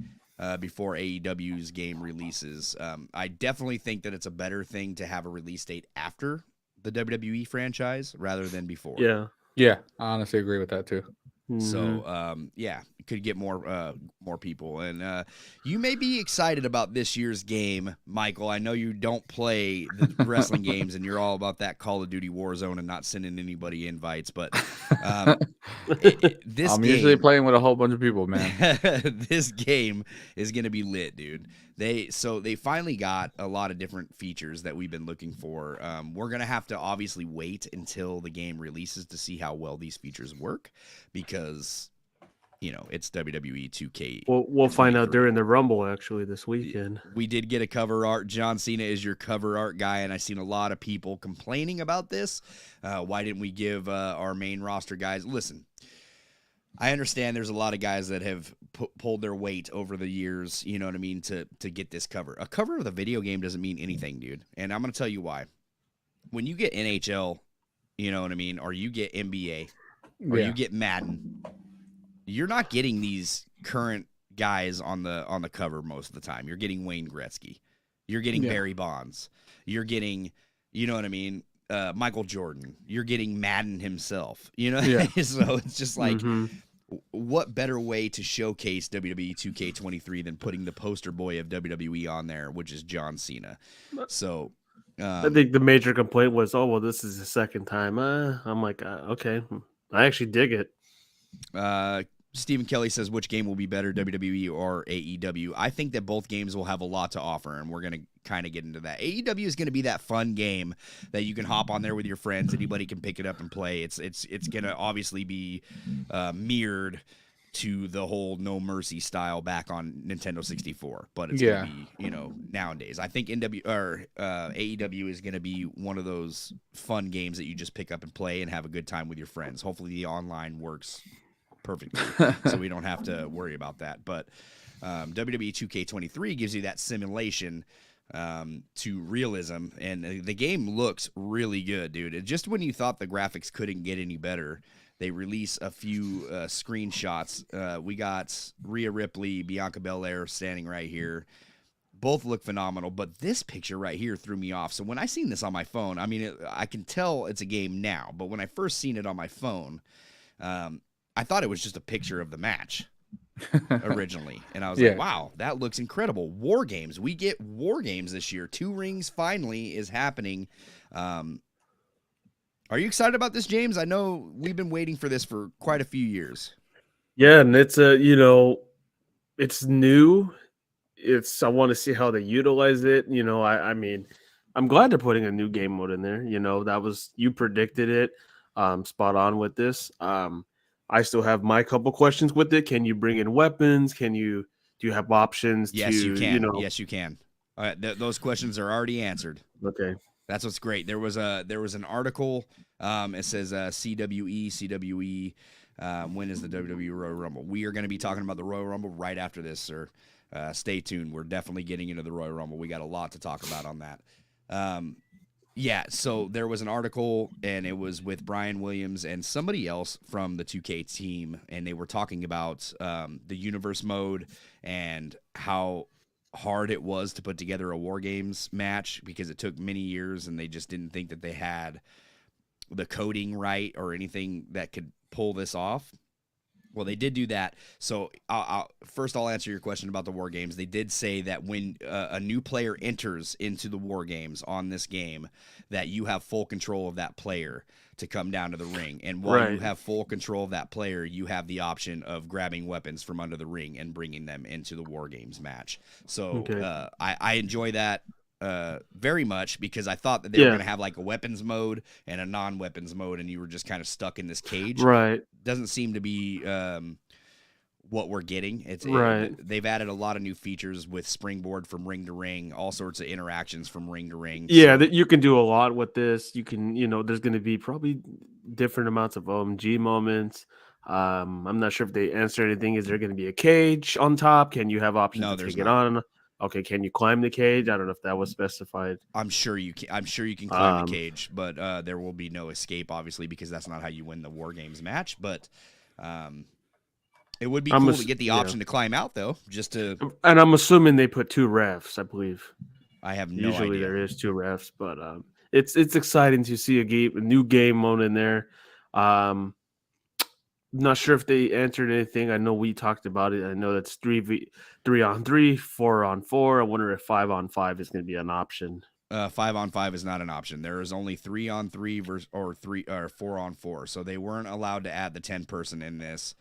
before AEW's game releases. I definitely think that it's a better thing to have a release date after the WWE franchise rather than before. Yeah. Yeah, I honestly agree with that too. So, yeah, could get more people. And you may be excited about this year's game, Michael. I know you don't play the wrestling games, and you're all about that Call of Duty Warzone and not sending anybody invites. But this I'm game, usually playing with a whole bunch of people, man. this game is gonna be lit, dude. They finally got a lot of different features that we've been looking for. We're gonna have to obviously wait until the game releases to see how well these features work, because it's WWE 2K. We'll find out during the Rumble actually this weekend. We did get a cover art. John Cena is your cover art guy, and I've seen a lot of people complaining about this. Why didn't we give our main roster guys? Listen, I understand there's a lot of guys that have pulled their weight over the years, you know what I mean, to get this cover. A cover of the video game doesn't mean anything, dude. And I'm going to tell you why. When you get NHL, you know what I mean, or you get NBA, or you get Madden, you're not getting these current guys on the cover most of the time. You're getting Wayne Gretzky. You're getting Barry Bonds. You're getting, you know what I mean, Michael Jordan. You're getting Madden himself. You know, so it's just like, what better way to showcase WWE 2K23 than putting the poster boy of WWE on there, which is John Cena. So I think the major complaint was, oh, well, this is the second time. I'm like, okay, I actually dig it. Stephen Kelly says, which game will be better, WWE or AEW? I think that both games will have a lot to offer, and we're going to kind of get into that. AEW is going to be that fun game that you can hop on there with your friends. Anybody can pick it up and play. It's going to obviously be mirrored to the whole No Mercy style back on Nintendo 64, but it's going to be, nowadays. I think AEW is going to be one of those fun games that you just pick up and play and have a good time with your friends. Hopefully the online works perfectly, so we don't have to worry about that. But WWE 2K23 gives you that simulation to realism, and the game looks really good, dude. And just when you thought the graphics couldn't get any better, they release a few screenshots. We got Rhea Ripley, Bianca Belair standing right here. Both look phenomenal, but this picture right here threw me off. So when I seen this on my phone, I mean, I can tell it's a game now, but when I first seen it on my phone, I thought it was just a picture of the match originally. And I was like, wow, that looks incredible. War Games. We get War Games this year. 2 Rings finally is happening. Are you excited about this, James? I know we've been waiting for this for quite a few years. Yeah, and it's it's new. I want to see how they utilize it. I mean, I'm glad they're putting a new game mode in there. You predicted it, spot on with this. I still have my couple questions with it. Can you bring in weapons? Do you have options? Yes, you can. Yes, you can. Those questions are already answered. Okay. That's what's great. There was an article. It says CWE. When is the WWE Royal Rumble? We are going to be talking about the Royal Rumble right after this, sir. Stay tuned. We're definitely getting into the Royal Rumble. We got a lot to talk about on that. So there was an article, and it was with Brian Williams and somebody else from the 2K team, and they were talking about the universe mode and how hard it was to put together a War Games match because it took many years, and they just didn't think that they had the coding right or anything that could pull this off. Well, they did do that. So first I'll answer your question about the War Games. They did say that when a new player enters into the War Games on this game, that you have full control of that player to come down to the ring. And while you have full control of that player, you have the option of grabbing weapons from under the ring and bringing them into the War Games match. So I enjoy that very much, because I thought that they were going to have like a weapons mode and a non-weapons mode, and you were just kind of stuck in this cage. Right. Doesn't seem to be what we're getting. They've added a lot of new features with springboard from ring to ring, all sorts of interactions from ring to ring. Yeah, you can do a lot with this. You can, there's going to be probably different amounts of OMG moments. I'm not sure if they answer anything. Is there going to be a cage on top? Can you have options to take it on? Okay, can you climb the cage? I don't know if that was specified. I'm sure you can climb the cage, but there will be no escape, obviously, because that's not how you win the War Games match. But it would be cool to get the option to climb out, though, just to. And I'm assuming they put 2 refs, I believe. I have no idea. Usually there is 2 refs, but it's exciting to see a new game mode in there. Not sure if they answered anything. I know we talked about it. I know that's 3 on 3, 4 on 4. I wonder if 5 on 5 is going to be an option. 5 on 5 is not an option. There is only 3 on 3 or 4 on 4. So they weren't allowed to add the 10 person in this,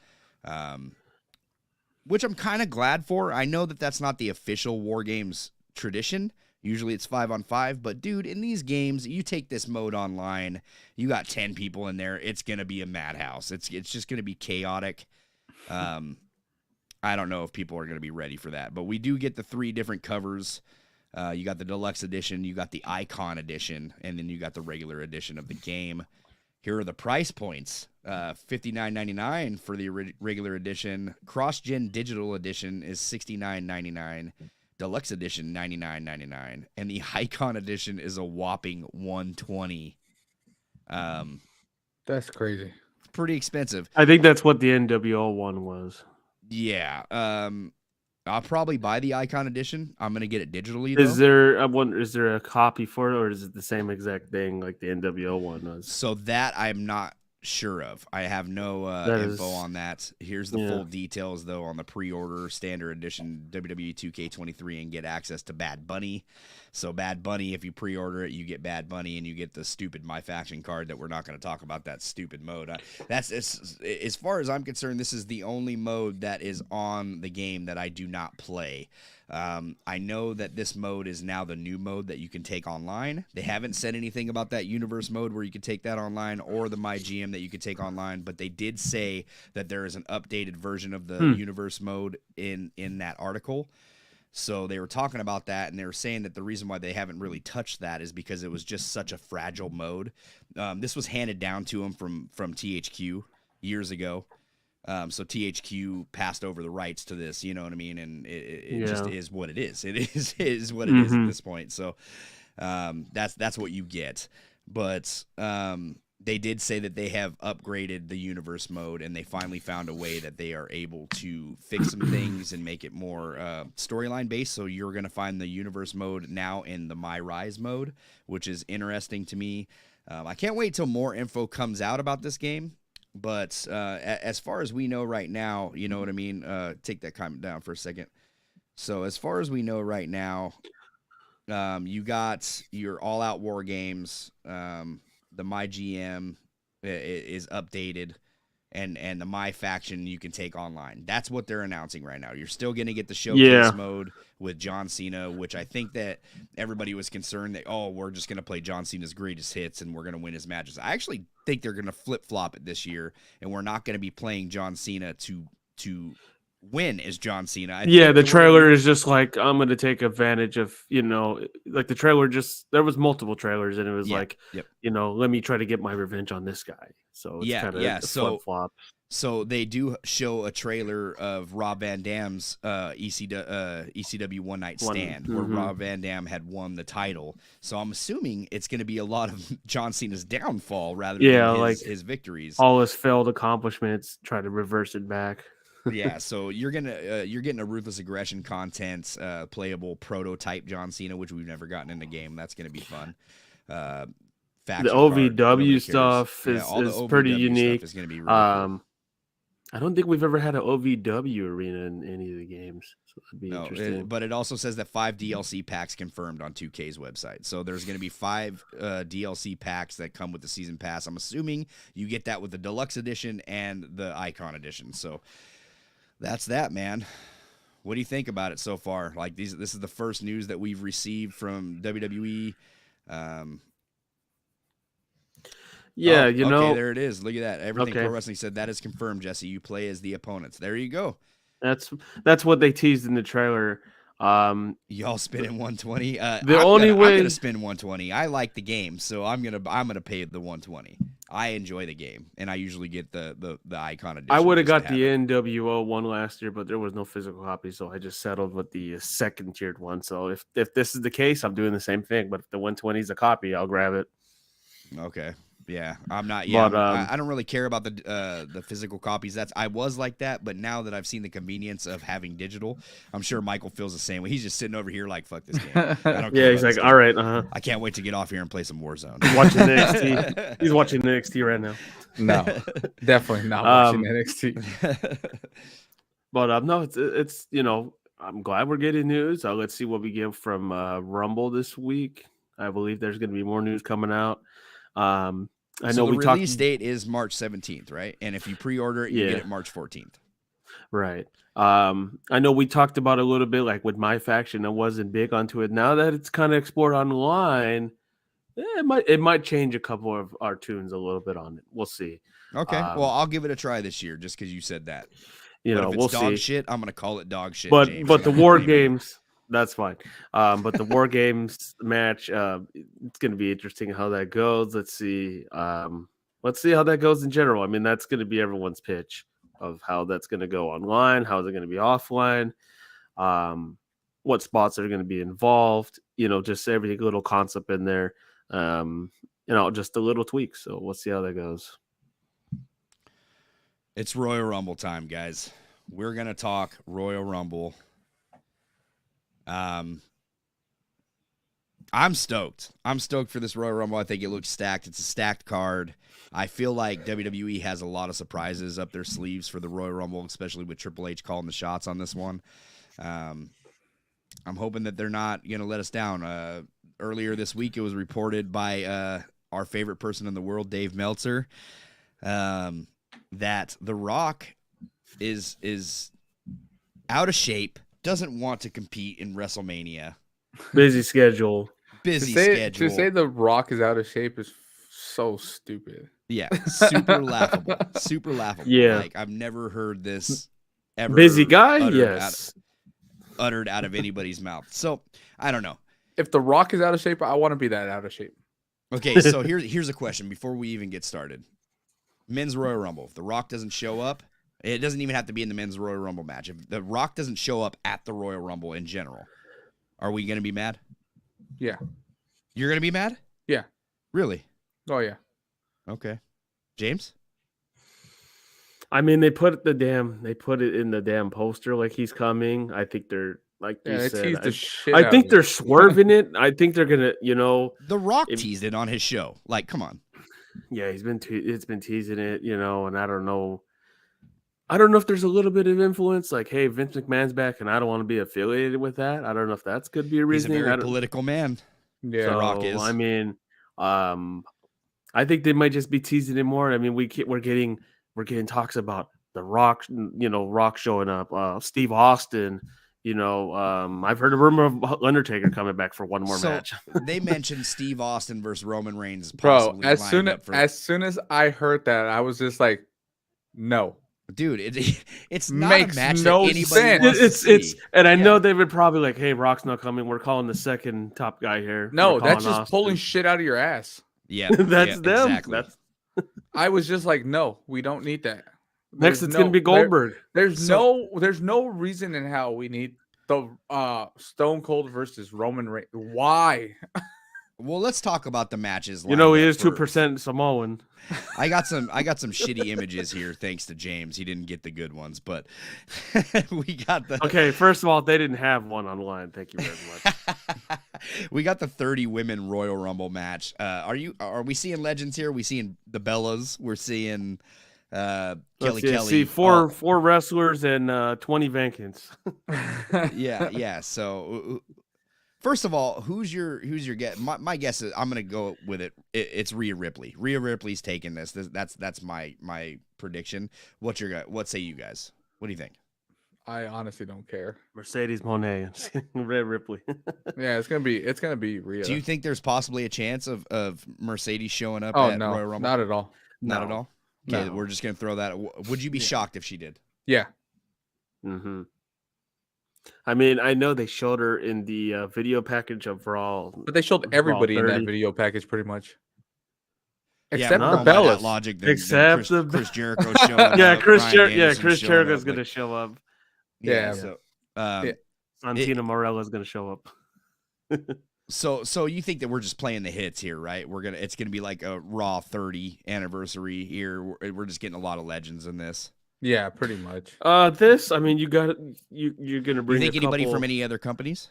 which I'm kind of glad for. I know that that's not the official War Games tradition. Usually it's 5 on 5, but dude, in these games, you take this mode online, you got 10 people in there, it's going to be a madhouse. It's just going to be chaotic. I don't know if people are going to be ready for that, but we do get the 3 different covers. You got the deluxe edition, you got the icon edition, and then you got the regular edition of the game. Here are the price points. $59.99 for the regular edition. Cross-gen digital edition is $69.99. Deluxe edition $99.99, and the icon edition is a whopping $120. That's crazy. It's pretty expensive. I think that's what the NWO one was. Yeah. I'll probably buy the icon edition. I'm gonna get it digitally. Though. Is there a copy for it, or is it the same exact thing like the NWO one was? So that I'm not sure of. I have no info on that. Here's the full details though on the pre-order standard edition WWE 2K23 and get access to Bad Bunny. So Bad Bunny, if you pre-order it, you get Bad Bunny and you get the stupid My Faction card that we're not going to talk about. That stupid mode. That's as far as I'm concerned, this is the only mode that is on the game that I do not play. I know that this mode is now the new mode that you can take online. They haven't said anything about that universe mode where you can take that online or the My GM that you can take online, but they did say that there is an updated version of the universe mode in that article. So they were talking about that, and they were saying that the reason why they haven't really touched that is because it was just such a fragile mode. This was handed down to them from THQ years ago. So THQ passed over the rights to this, you know what I mean? And it just is what it is. It is what it is at this point. So that's what you get. But they did say that they have upgraded the universe mode, and they finally found a way that they are able to fix some things and make it more storyline based. So you're going to find the universe mode now in the My Rise mode, which is interesting to me. I can't wait till more info comes out about this game. But as far as we know right now, you know what I mean? Take that comment down for a second. So as far as we know right now, you got your all-out war games. The My GM is updated, and the My Faction you can take online. That's what they're announcing right now. You're still going to get the showcase mode with John Cena, which I think that everybody was concerned that, oh, we're just going to play John Cena's greatest hits and we're going to win his matches. I actually think they're going to flip-flop it this year, and we're not going to be playing John Cena to win as John Cena. The trailer is just like, I'm going to take advantage of, like the trailer there was multiple trailers, and it was let me try to get my revenge on this guy. So it's kind of flip-flop. So they do show a trailer of Rob Van Dam's ECW One Night Stand, where Rob Van Dam had won the title. So I'm assuming it's going to be a lot of John Cena's downfall rather than his victories. All his failed accomplishments, try to reverse it back. Yeah, so you're getting a Ruthless Aggression content, playable prototype John Cena, which we've never gotten in the game. That's going to be fun. The OVW stuff is pretty unique. Is going to be really cool. I don't think we've ever had an OVW arena in any of the games, so that'd be interesting. But it also says that 5 DLC packs confirmed on 2K's website. So there's going to be 5 DLC packs that come with the season pass. I'm assuming you get that with the deluxe edition and the icon edition. So that's that, man. What do you think about it so far? Like this is the first news that we've received from WWE. There it is. Look at that. Everything Pro Wrestling said that is confirmed, Jesse. You play as the opponents. There you go. That's what they teased in the trailer. Y'all spinning 120. I'm gonna spin 120. I like the game, so I'm gonna pay the 120. I enjoy the game, and I usually get the icon edition. I would have got the NWO one last year, but there was no physical copy, so I just settled with the second tiered one. So if this is the case, I'm doing the same thing. But if the 120 is a copy, I'll grab it. Okay. Yeah, I'm not. Yeah, But, I don't really care about the physical copies. I was like that, but now that I've seen the convenience of having digital, I'm sure Michael feels the same way. He's just sitting over here like, fuck this game. I don't care. Yeah, he's about like, this all game. right, I can't wait to get off here and play some Warzone. watching NXT. He's watching NXT right now. No, definitely not watching NXT. But no, it's I'm glad we're getting news. Let's see what we get from Rumble this week. I believe there's going to be more news coming out. I know the we release talked. date is March 17th, right? And if you pre-order it, you get it March 14th. Right. I know we talked about it a little bit, like with my faction. I wasn't big onto it. Now that it's kind of explored online, it might change a couple of our tunes a little bit on it. We'll see. Okay. Well, I'll give it a try this year just because you said that. But if it's we'll dog see. Shit, I'm gonna call it dog shit. But James. but the War Games, that's fine. But the War Games match, it's gonna be interesting how that goes. Let's see how that goes in general. I mean, that's gonna be everyone's pitch of how that's gonna go online. How is it gonna be offline? What spots are gonna be involved? Just every little concept in there. Just a little tweak. So we'll see how that goes. It's Royal Rumble time, guys. We're going to talk Royal Rumble. I'm stoked. I'm stoked for this Royal Rumble. I think it looks stacked. It's a stacked card. I feel like WWE has a lot of surprises up their sleeves for the Royal Rumble, especially with Triple H calling the shots on this one. I'm hoping that they're not going to let us down. Earlier this week, it was reported by our favorite person in the world, Dave Meltzer, that The Rock is out of shape, doesn't want to compete in WrestleMania. Busy schedule. To say The Rock is out of shape is so stupid. Yeah, super laughable. Super laughable. Yeah. Like, I've never heard this ever. Busy guy? Yes. Uttered out of anybody's mouth. So, I don't know. If The Rock is out of shape, I want to be that out of shape. Okay, so here's a question before we even get started. Men's Royal Rumble. If The Rock doesn't show up, it doesn't even have to be in the Men's Royal Rumble match. If The Rock doesn't show up at the Royal Rumble in general, are we going to be mad? Yeah. You're going to be mad? Yeah. Really? Oh, yeah. Okay. James? I mean, they put it in the damn poster like he's coming. I think they're like you said. I think they're swerving it. I think they're gonna, The Rock teased it on his show. Like, come on. Yeah, it's been teasing it, and I don't know. I don't know if there's a little bit of influence, like, hey, Vince McMahon's back, and I don't want to be affiliated with that. I don't know if that's could be a reason. He's a very political man. Yeah, The Rock is. I mean, I think they might just be teasing it more. I mean, we're getting talks about The Rock, Rock showing up, Steve Austin. I've heard a rumor of Undertaker coming back for one more match. They mentioned Steve Austin versus Roman Reigns. Bro, as soon as I heard that, I was just like, no. Dude, it's not makes a match no that anybody sense. wants to see. And I know they would probably like, hey, Rock's not coming. We're calling the second top guy here. No, that's just Austin. Pulling shit out of your ass. Yeah, that's them. Exactly. I was just like, no, we don't need that. Next, it's gonna be Goldberg. There's no reason in how we need the Stone Cold versus Roman Reigns. Why? Well, let's talk about the matches. He is 2% Samoan. I got some shitty images here, thanks to James. He didn't get the good ones, but we got the. Okay, first of all, they didn't have one online. Thank you very much. We got the 30 women Royal Rumble match. Are we seeing legends here? Are we seeing the Bellas? We're seeing Kelly. See four wrestlers and 20 Vankins. yeah. So. First of all, who's your guess? My guess is I'm gonna go with it. It's Rhea Ripley. Rhea Ripley's taking this. That's my prediction. What say you guys? What do you think? I honestly don't care. Mercedes Moné, Rhea Ripley. Yeah, it's gonna be Rhea. Do you think there's possibly a chance of Mercedes showing up? Oh at no, Royal Rumble? not at all. Not at all. Okay, no. We're just gonna throw that. Would you be shocked if she did? Yeah. Mm-hmm. I mean, I know they showed her in the video package of Raw. But they showed everybody in that video package pretty much. Except the Bellas. Logic, except Chris Jericho showing up. Chris Jericho's going to show up. Yeah. Santina Morella's going to show up. So you think that we're just playing the hits here, right? It's gonna be like a Raw 30 anniversary here. We're just getting a lot of legends in this. Yeah, pretty much. This, I mean, you're gonna bring. You think anybody couple... from any other companies?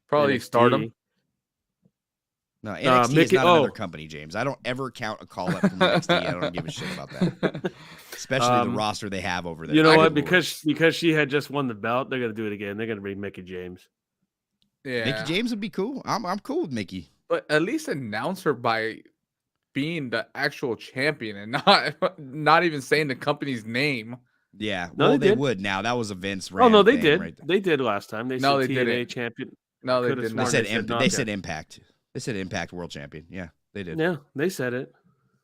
Probably NXT. Stardom. No, NXT Mickey, is not another company, James. I don't ever count a call up from NXT. I don't give a shit about that. Especially the roster they have over there. You know what? Because she had just won the belt, they're gonna do it again. They're gonna bring Mickey James. Yeah, Mickey James would be cool. I'm cool with Mickey. But at least announce her by being the actual champion and not even saying the company's name. Yeah, No, well, they did. would now. That was a Vince. Oh no, they thing did. Right there. They did last time. They No, said they TNA didn't. champion. No, they Could've did sworn not. They not. said Impact. They said Impact World Champion. Yeah, they did. Yeah, they said it.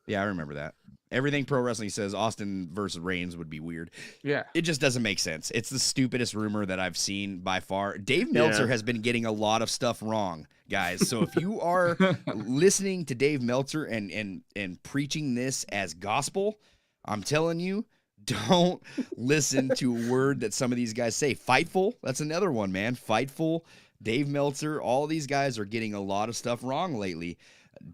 Yeah, I remember that. Everything pro wrestling says Austin versus Reigns would be weird. Yeah. It just doesn't make sense. It's the stupidest rumor that I've seen by far. Dave Meltzer has been getting a lot of stuff wrong, guys. So if you are listening to Dave Meltzer and preaching this as gospel, I'm telling you, don't listen to a word that some of these guys say. Fightful, that's another one, man. Fightful, Dave Meltzer, all these guys are getting a lot of stuff wrong lately.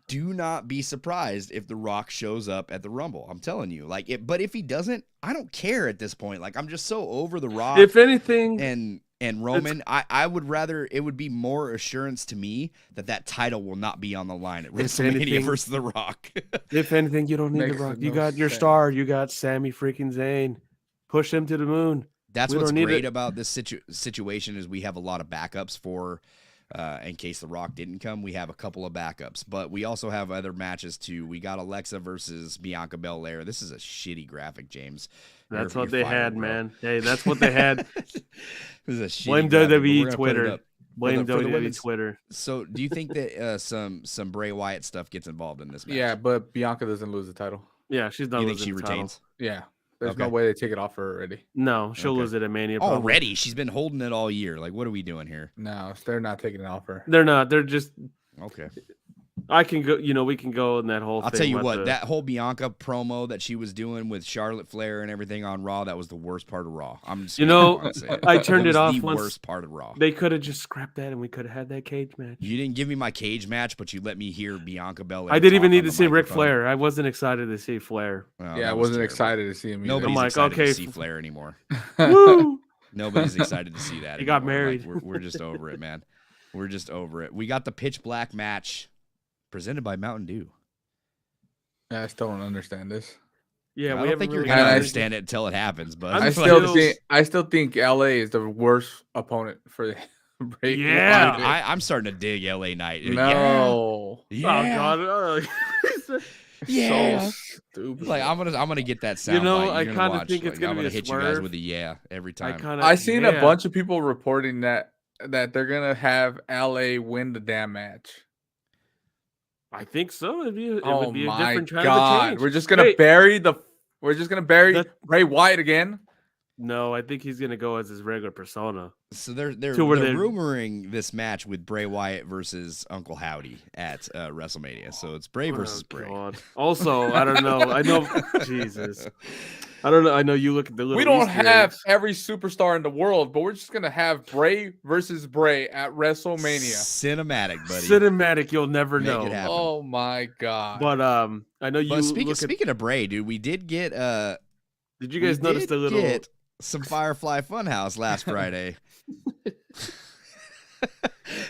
Do not be surprised if The Rock shows up at the Rumble. I'm telling you, but if he doesn't, I don't care at this point. Like, I'm just so over The Rock. If anything, and Roman, I would rather it would be more assurance to me that title will not be on the line at WrestleMania versus The Rock. If anything, you don't need The Rock. You got your star. You got Sami freaking Zayn. Push him to the moon. That's what's great about this situation is we have a lot of backups for. In case The Rock didn't come, we have a couple of backups, but we also have other matches too. We got Alexa versus Bianca Belair. This is a shitty graphic, James. That's what they had, man. Hey, that's what they had. This is a shitty Blame graphic, WWE Twitter. Blame WWE Twitter. So, do you think that some Bray Wyatt stuff gets involved in this match? Yeah, but Bianca doesn't lose the title. Yeah, she's not. You think she retains? Yeah. There's no way they take it off her already. No, she'll lose it at Mania. Probably. Already? She's been holding it all year. Like, what are we doing here? No, they're not taking it off her. They're not. They're just okay. I can go. We can go in that whole. I'll tell you what. That whole Bianca promo that she was doing with Charlotte Flair and everything on Raw, that was the worst part of Raw. I'm just I turned it off. The once worst part of Raw. They could have just scrapped that, and we could have had that cage match. You didn't give me my cage match, but you let me hear Bianca Belair. I didn't even need to see Ric Flair. I wasn't excited to see Flair. Oh, yeah, I wasn't excited to see him. Nobody's excited to see Flair anymore. Woo! Nobody's excited to see that. He got married. Like, we're just over it, man. We're just over it. We got the pitch black match presented by Mountain Dew. I still don't understand this. Yeah, I don't think you're gonna understand it until it happens, but I still think LA is the worst opponent for Bray. Yeah, I'm starting to dig LA Knight. No. Yeah. Oh God. Yeah. So stupid. Like I'm gonna get that sound. I kind of think it's gonna be hit you guys with a every time. I seen a bunch of people reporting that they're gonna have LA win the damn match. I think so. It would be a different kind God. of change. We're just gonna bury Bray Wyatt again. No, I think he's gonna go as his regular persona. So they're rumoring this match with Bray Wyatt versus Uncle Howdy at WrestleMania. So it's Bray versus Bray. God. Also, I don't know. I know Jesus. I don't know. I know you look at the little. We don't Easter have eggs. every superstar in the world, but we're just gonna have Bray versus Bray at WrestleMania. Cinematic, buddy. Cinematic. You'll never know. It happen. Oh my God. But I know you. But speaking of Bray, dude, we did get Did you guys notice the little some Firefly Funhouse last Friday?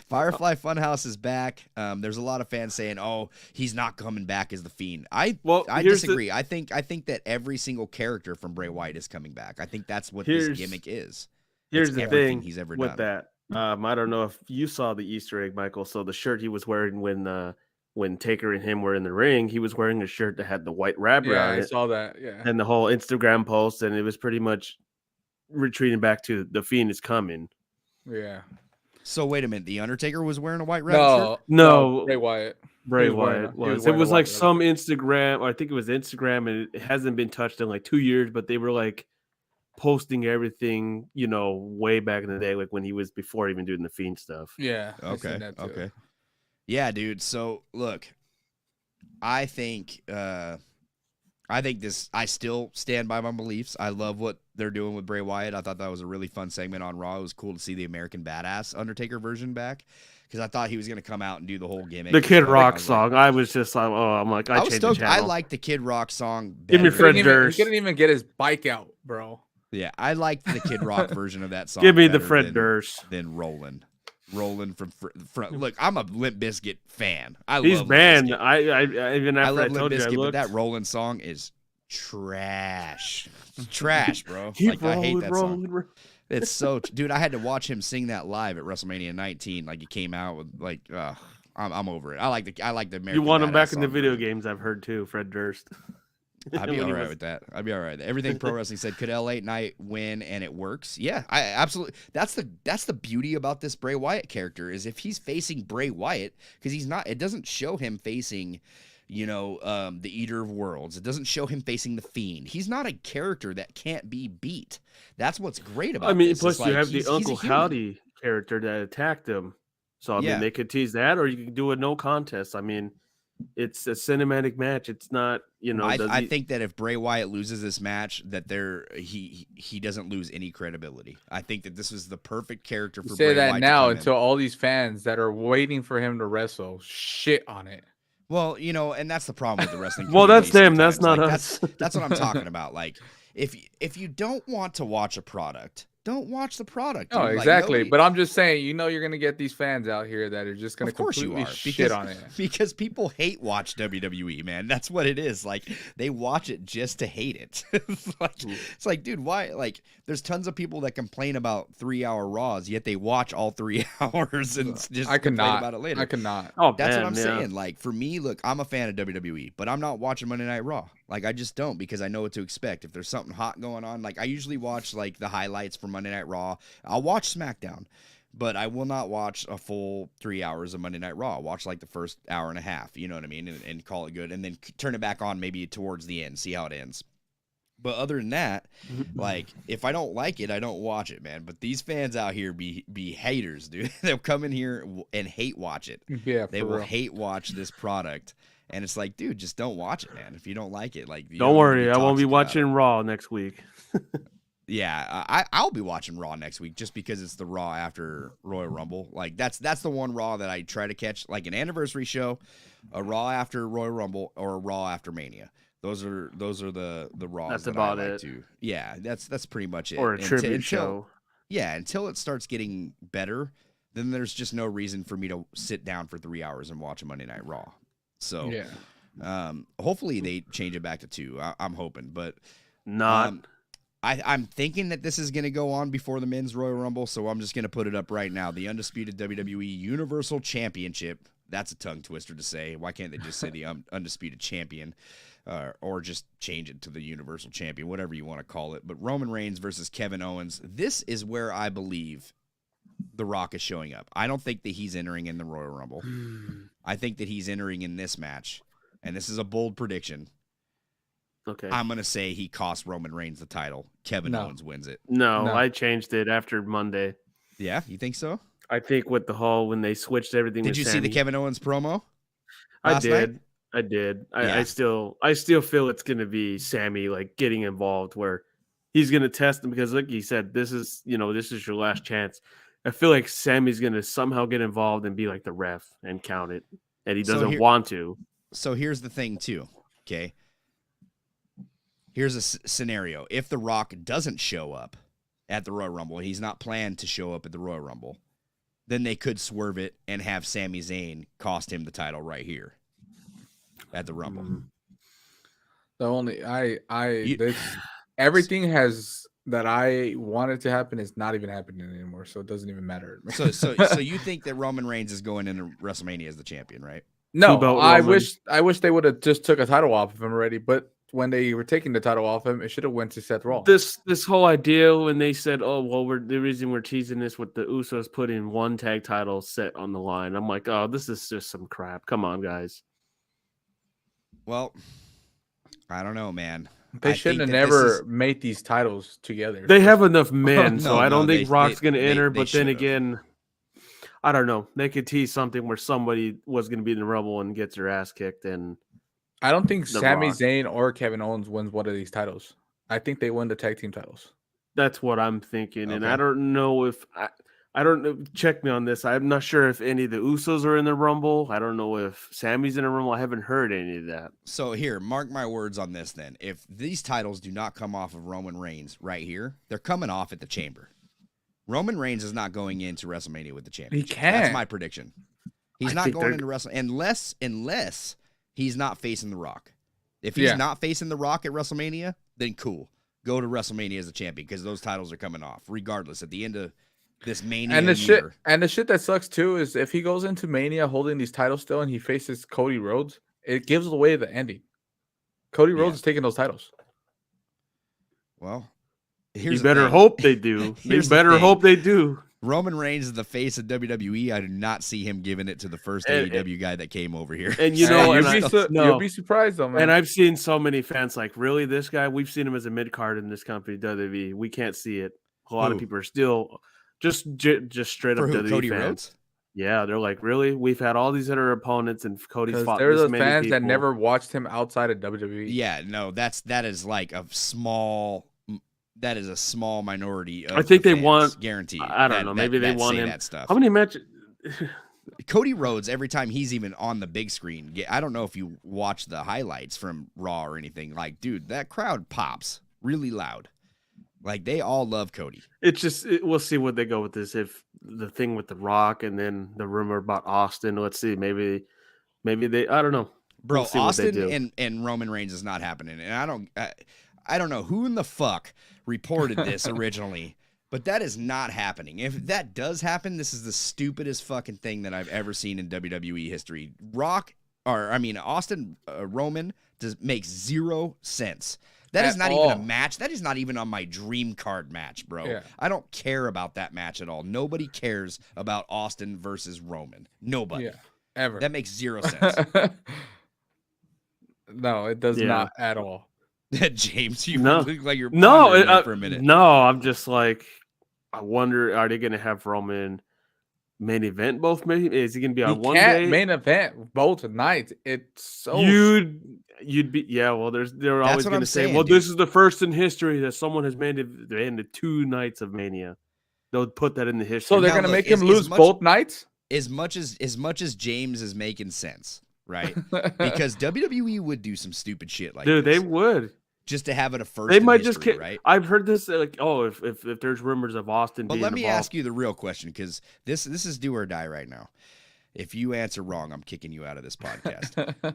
Firefly Funhouse is back. There's a lot of fans saying, "Oh, he's not coming back as the Fiend." I disagree. I think that every single character from Bray Wyatt is coming back. I think that's what this gimmick is. Here's the thing he's ever with done. that. I don't know if you saw the Easter egg, Michael. So the shirt he was wearing when Taker and him were in the ring, he was wearing a shirt that had the white rabbit on it. I saw that. Yeah, and the whole Instagram post, and it was pretty much retreating back to the Fiend is coming. Yeah. So wait a minute, the Undertaker was wearing a white rabbit shirt? No, Bray Wyatt. Bray Wyatt was. It was like some Instagram, I think it was Instagram, and it hasn't been touched in like 2 years, but they were like posting everything, way back in the day, like when he was before even doing the Fiend stuff. Yeah. Okay. Yeah, dude. So look, I think I still stand by my beliefs. I love what they're doing with Bray Wyatt. I thought that was a really fun segment on Raw. It was cool to see the American Badass Undertaker version back because I thought he was going to come out and do the whole gimmick. The Kid Rock song. I was just like, I was changed stoked. the channel. I like the Kid Rock song better. Give me Fred Durst. He couldn't even get his bike out, bro. Yeah, I liked the Kid Rock version of that song. Give me the Fred Durst. Then Rollin' from front. Look, I'm a Limp Bizkit fan. He's banned. I even after I love told Limp Bizkit, you, but that Rollin' song is trash. Trash, bro. Keep I hate that rolling. song. It's so, dude. I had to watch him sing that live at WrestleMania 19. Like he came out with like, I'm over it. I like the American. You want him back Badass in the song video version. games? I've heard too. Fred Durst. I'd be all right with that. I'd be all right. Everything Pro Wrestling said, could LA Knight win and it works? Yeah, I absolutely. That's the beauty about this Bray Wyatt character is if he's facing Bray Wyatt, because he's not. It doesn't show him facing, the Eater of Worlds. It doesn't show him facing the Fiend. He's not a character that can't be beat. That's what's great about. I mean, this. plus Like, you have he's the Uncle a human. Howdy character that attacked him. So I mean, they could tease that, or you could do a no contest. I mean, it's a cinematic match. It's not, I think that if Bray Wyatt loses this match, that he doesn't lose any credibility. I think that this is the perfect character for Bray Wyatt now to come until in. all these fans that are waiting for him to wrestle shit on it. Well, and that's the problem with the wrestling. Well, that's them. sometimes. That's not like, us. That's what I'm talking about. Like, if you don't want to watch a product, don't watch the product. Oh, dude. exactly. Like, but I'm just saying, you're going to get these fans out here that are just going to completely shit on it. Because people hate watch WWE, man. That's what it is. Like, they watch it just to hate it. It's like, dude, why? Like, there's tons of people that complain about 3-hour Raws, yet they watch all 3 hours and just complain about it later. I cannot. Oh, That's man, what I'm saying. Like, for me, look, I'm a fan of WWE, but I'm not watching Monday Night Raw. Like, I just don't, because I know what to expect. If there's something hot going on, like, I usually watch, like, the highlights from Monday Night Raw. I'll watch SmackDown, but I will not watch a full 3 hours of Monday Night Raw. I'll watch, like, the first hour and a half, you know what I mean, and call it good, and then turn it back on maybe towards the end, see how it ends. But other than that, like, if I don't like it, I don't watch it, man. But these fans out here be haters, dude. They'll come in here and hate watch it. Yeah, they will hate watch this product. And it's like, dude, just don't watch it, man. If you don't like it, like, don't worry, I won't be watching Raw next week. Yeah, I'll be watching Raw next week just because it's the Raw after Royal Rumble. Like, that's the one Raw that I try to catch, like an anniversary show, a Raw after Royal Rumble, or a Raw after Mania. Those are the Raws. That's that about I like it. to. Yeah, that's pretty much it. Or a tribute show. Yeah, until it starts getting better, then there's just no reason for me to sit down for 3 hours and watch a Monday Night Raw. So, yeah. Hopefully they change it back to 2. I'm hoping, but not. I'm thinking that this is going to go on before the Men's Royal Rumble, so I'm just going to put it up right now. The undisputed WWE Universal Championship. That's a tongue twister to say. Why can't they just say the undisputed champion, or just change it to the Universal Champion, whatever you want to call it? But Roman Reigns versus Kevin Owens. This is where I believe The Rock is showing up. I don't think that he's entering in the Royal Rumble. I think that he's entering in this match, and this is a bold prediction. Okay. I'm going to say he cost Roman Reigns the title. Kevin Owens wins it. No, I changed it after Monday. Yeah, you think so? I think with the whole, when they switched everything. Did you see the Kevin Owens promo? I did. Yeah. I still feel it's going to be Sammy, like, getting involved, where he's going to test him, because like he said, this is your last chance. I feel like Sammy's going to somehow get involved and be like the ref and count it, and he doesn't want to. So here's the thing too. Okay. Here's a scenario. If The Rock doesn't show up at the Royal Rumble, he's not planned to show up at the Royal Rumble, then they could swerve it and have Sami Zayn cost him the title right here at the Rumble. The only everything has that I wanted to happen is not even happening anymore, so it doesn't even matter. So you think that Roman Reigns is going into WrestleMania as the champion, right? No, I wish they would have just took a title off of him already, but when they were taking the title off him, it should have went to Seth Rollins. This whole idea when they said, "Oh, well, the reason we're teasing this with the Usos putting one tag title set on the line," I'm like, "Oh, this is just some crap. Come on, guys." Well, I don't know, man. They shouldn't have never made these titles together. They have enough men, so I don't think Rock's going to enter. But then again, I don't know. They could tease something where somebody was going to be in the Rumble and gets their ass kicked, and I don't think Sami Zayn or Kevin Owens wins one of these titles. I think they win the tag team titles. That's what I'm thinking, and Okay. I don't know if I don't know. Check me on this. I'm not sure if any of the Usos are in the Rumble. I don't know if Sammy's in the Rumble. I haven't heard any of that. So here, mark my words on this then. If these titles do not come off of Roman Reigns right here, they're coming off at the Chamber. Roman Reigns is not going into WrestleMania with the championship. He can't. That's my prediction. He's not going into WrestleMania unless he's not facing The Rock. If he's not facing The Rock at WrestleMania, then cool. Go to WrestleMania as a champion because those titles are coming off regardless at the end of this Mania And the year. shit that sucks too is if he goes into Mania holding these titles still and he faces Cody Rhodes, it gives away the ending. Cody Rhodes is taking those titles. Well, you better hope they do. They better hope they do. Roman Reigns is the face of WWE. I do not see him giving it to the first AEW guy that came over here. And you know, you'll be surprised though, man. And I've seen so many fans like, really, this guy? We've seen him as a mid card in this company, WWE. We can't see it. A lot of people are still just straight up WWE Cody fans. Rhodes? Yeah, they're like, really? We've had all these other opponents, and Cody's fought there's this many fans people. that never watched him outside of WWE. Yeah, no, that is like a small. That is a small minority of I think they fans, want guaranteed. I don't know. Maybe they want him. That stuff. How many matches? Cody Rhodes, every time he's even on the big screen, I don't know if you watch the highlights from Raw or anything. Like, dude, that crowd pops really loud. Like, they all love Cody. It's just we'll see what they go with this. If the thing with The Rock and then the rumor about Austin. Let's see. Maybe they. I don't know. Bro, we'll Austin and Roman Reigns is not happening. And I don't know who in the fuck reported this originally, but that is not happening. If that does happen, this is the stupidest fucking thing that I've ever seen in WWE history. Austin Roman makes zero sense. That is not even a match. That is not even on my dream card match, bro. Yeah. I don't care about that match at all. Nobody cares about Austin versus Roman. Nobody. Yeah, ever. That makes zero sense. No, it does not at all. James, you look like you're for a minute. No, I'm just like, I wonder, are they going to have Roman main event both? Maybe is he going to be on one day? Main event both nights. It's so you'd be Well, they're always going to say, well, this is the first in history that someone has made it 2 nights of Mania. They'll put that in the history. So they're going to make him lose both nights. As much as James is making sense, right? Because WWE would do some stupid shit like dude, this. they would. Just to have it a first. They might history, just right? I've heard this like, if there's rumors of Austin. But being let me involved. ask you the real question, because this is do or die right now. If you answer wrong, I'm kicking you out of this podcast.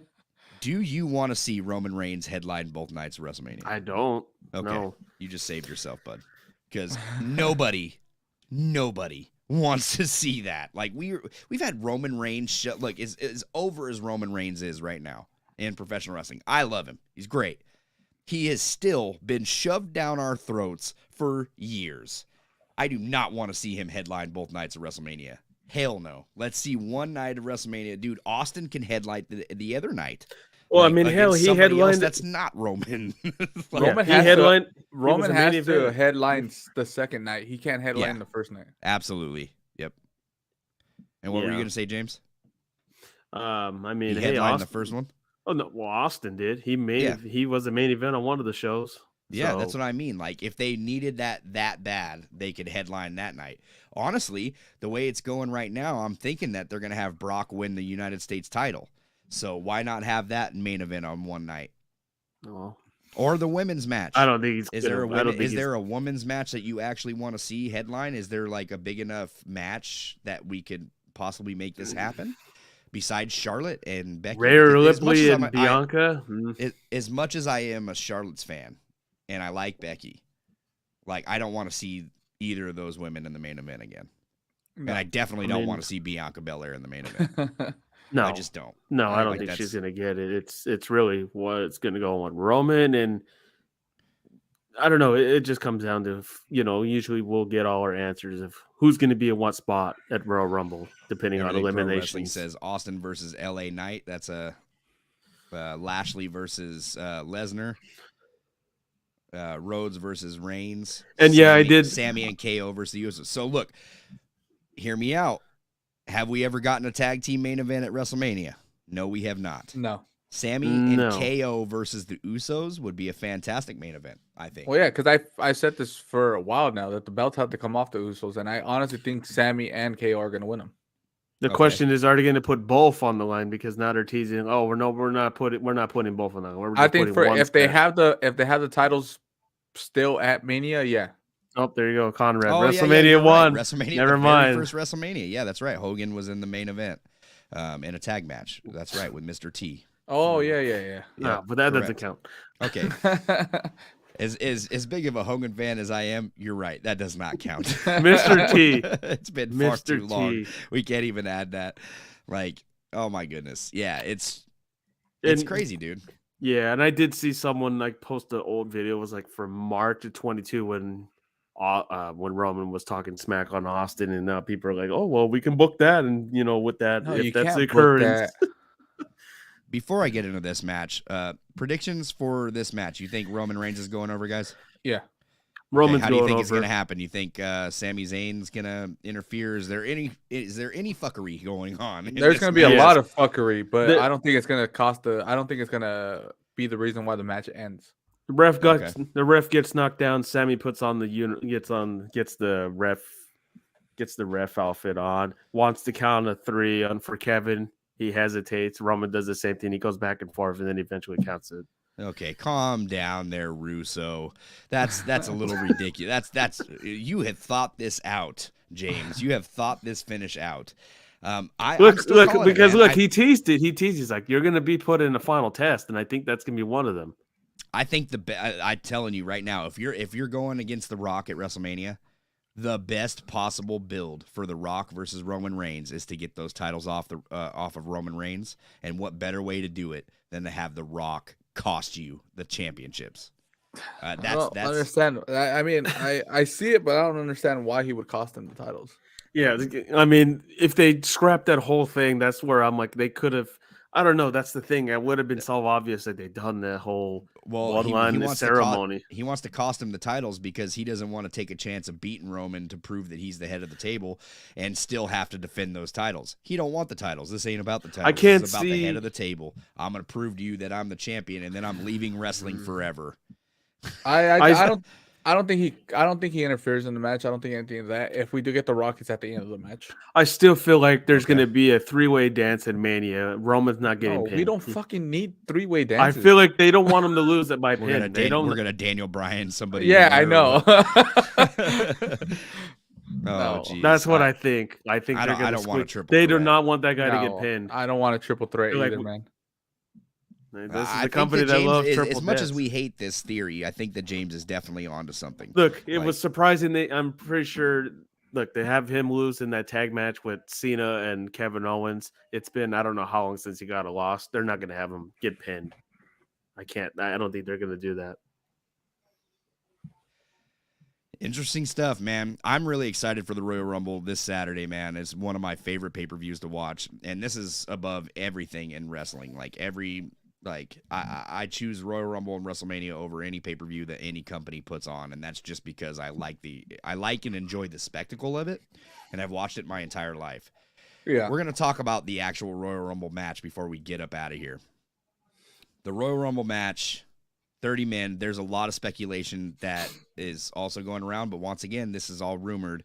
Do you want to see Roman Reigns headline both nights of WrestleMania? I don't. Okay, no. You just saved yourself, bud. Because nobody wants to see that. Like we've had Roman Reigns look as over as Roman Reigns is right now in professional wrestling. I love him. He's great. He has still been shoved down our throats for years. I do not want to see him headline both nights of WrestleMania. Hell no. Let's see one night of WrestleMania. Dude, Austin can headline the other night. Well, I mean, hell, he headlined. That's not Roman. Roman has to headline the second night. He can't headline the first night. Absolutely. Yep. And what were you going to say, James? I mean, he headlined the first one. Oh no! Well, Austin did. He was the main event on one of the shows. Yeah, so. That's what I mean. Like, if they needed that bad, they could headline that night. Honestly, the way it's going right now, I'm thinking that they're going to have Brock win the United States title. So why not have that main event on one night? Oh. Or the women's match. I don't think is there a women's match that you actually want to see headline? Is there like a big enough match that we could possibly make this happen? Besides Charlotte and Becky, Rhea Ripley and Bianca. As much as I am a Charlotte's fan, and I like Becky, like I don't want to see either of those women in the main event again. No. And I definitely don't want to see Bianca Belair in the main event. No, I just don't. No, I don't think she's gonna get it. It's really what's gonna go on Roman, and I don't know. It just comes down to usually we'll get all our answers of who's going to be in what spot at Royal Rumble, depending on elimination. Says Austin versus LA Knight. That's a Lashley versus Lesnar. Rhodes versus Reigns. And I did Sammy and KO versus the Usos. So look, hear me out. Have we ever gotten a tag team main event at WrestleMania? No, we have not. No. Sammy and No. KO versus the Usos would be a fantastic main event, I think. Well, yeah, because I said this for a while now that the belts have to come off the Usos, and I honestly think Sammy and KO are going to win them. The question is, are they going to put both on the line? Because now they're teasing. Oh, we're not putting both on the line. We're just I think putting one if they step. have the titles still at Mania, yeah. Oh, there you go, Conrad. Oh, WrestleMania you're 1. Right. WrestleMania, Never the mind. very first WrestleMania. Yeah, that's right. Hogan was in the main event in a tag match. That's right, with Mr. T. Oh, yeah. No, but that doesn't count. Okay. As big of a Hogan fan as I am, you're right. That does not count. Mr. T. It's been far too long. We can't even add that. Like, oh my goodness. Yeah, it's crazy, dude. Yeah, and I did see someone like post an old video. It was like from March of 22 when Roman was talking smack on Austin, and now people are like, "Oh, well, we can book that," and with that, No, if you that's can't the occurrence. book that. Before I get into this match, predictions for this match. You think Roman Reigns is going over, guys? Yeah. Roman's how do you going think over. it's going to happen? You think Sami Zayn's going to interfere? Is there any fuckery going on? There's going to be a lot of fuckery, but The- I don't think it's going to I don't think it's going to be the reason why the match ends. The ref gets knocked down. Sammy puts on the gets the ref outfit on. Wants to count a 3 on for Kevin. He hesitates. Roman does the same thing. He goes back and forth, and then eventually counts it. Okay, calm down there, Russo. That's a little ridiculous. That's you have thought this out, James. You have thought this finish out. He teased it. He teased. He's like, "You're going to be put in a final test," and I think that's going to be one of them. I think I'm telling you right now, if you're going against The Rock at WrestleMania, the best possible build for The Rock versus Roman Reigns is to get those titles off of Roman Reigns, and what better way to do it than to have The Rock cost you the championships? I don't understand. I mean, I see it, but I don't understand why he would cost them the titles. Yeah, I mean, if they scrapped that whole thing, that's where I'm like, they could have. I don't know. That's the thing. It would have been so obvious that they'd done that whole bloodline ceremony. He wants to cost him the titles because he doesn't want to take a chance of beating Roman to prove that he's the head of the table and still have to defend those titles. He don't want the titles. This ain't about the titles. I can't This is about the head of the table. I'm going to prove to you that I'm the champion, and then I'm leaving wrestling forever. I don't think he interferes in the match. I don't think anything of that. If we do get the Rock, it's at the end of the match. I still feel like there's going to be a 3-way dance in Mania. Roman's not getting pinned. We don't fucking need 3-way dances. I feel like they don't want him to lose it by pin. We're gonna Daniel Bryan somebody. Yeah, I know. Oh, geez. That's what I think. I think they're going to. I don't want a triple. They threat. do not want that guy to get pinned. I don't want a triple threat either, man. This is the company that loves triple as much as we hate this theory, I think that James is definitely onto something. Look, it was surprising. I'm pretty sure. Look, they have him lose in that tag match with Cena and Kevin Owens. It's been I don't know how long since he got a loss. They're not going to have him get pinned. I don't think they're going to do that. Interesting stuff, man. I'm really excited for the Royal Rumble this Saturday, man. It's one of my favorite pay-per-views to watch, and this is above everything in wrestling. I choose Royal Rumble and WrestleMania over any pay-per-view that any company puts on, and that's just because I like and enjoy the spectacle of it, and I've watched it my entire life. Yeah. We're going to talk about the actual Royal Rumble match before we get up out of here. The Royal Rumble match, 30 men. There's a lot of speculation that is also going around, but once again, this is all rumored.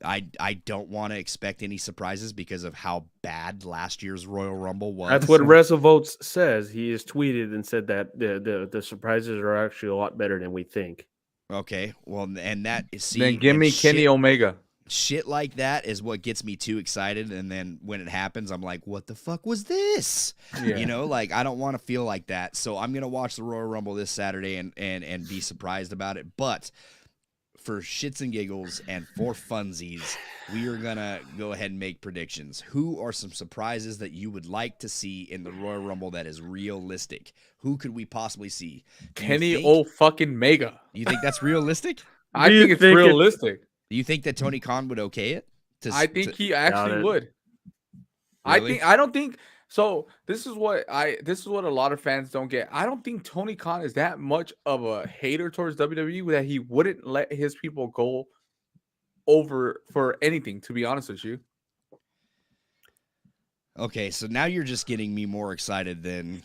I don't want to expect any surprises because of how bad last year's Royal Rumble was. That's what WrestleVotes says. He has tweeted and said that the surprises are actually a lot better than we think. Okay, well, and that is then give me Kenny Omega. Shit like that is what gets me too excited, and then when it happens, I'm like, "What the fuck was this?" Yeah. I don't want to feel like that. So I'm gonna watch the Royal Rumble this Saturday and be surprised about it, but. For shits and giggles and for funsies, we are going to go ahead and make predictions. Who are some surprises that you would like to see in the Royal Rumble that is realistic? Who could we possibly see? Kenny fucking Mega. You think that's realistic? I think it's realistic. Do you think that Tony Khan would okay it? I think he actually would. Really? I don't think so. This is what a lot of fans don't get. I don't think Tony Khan is that much of a hater towards WWE that he wouldn't let his people go over for anything, to be honest with you. Okay, so now you're just getting me more excited than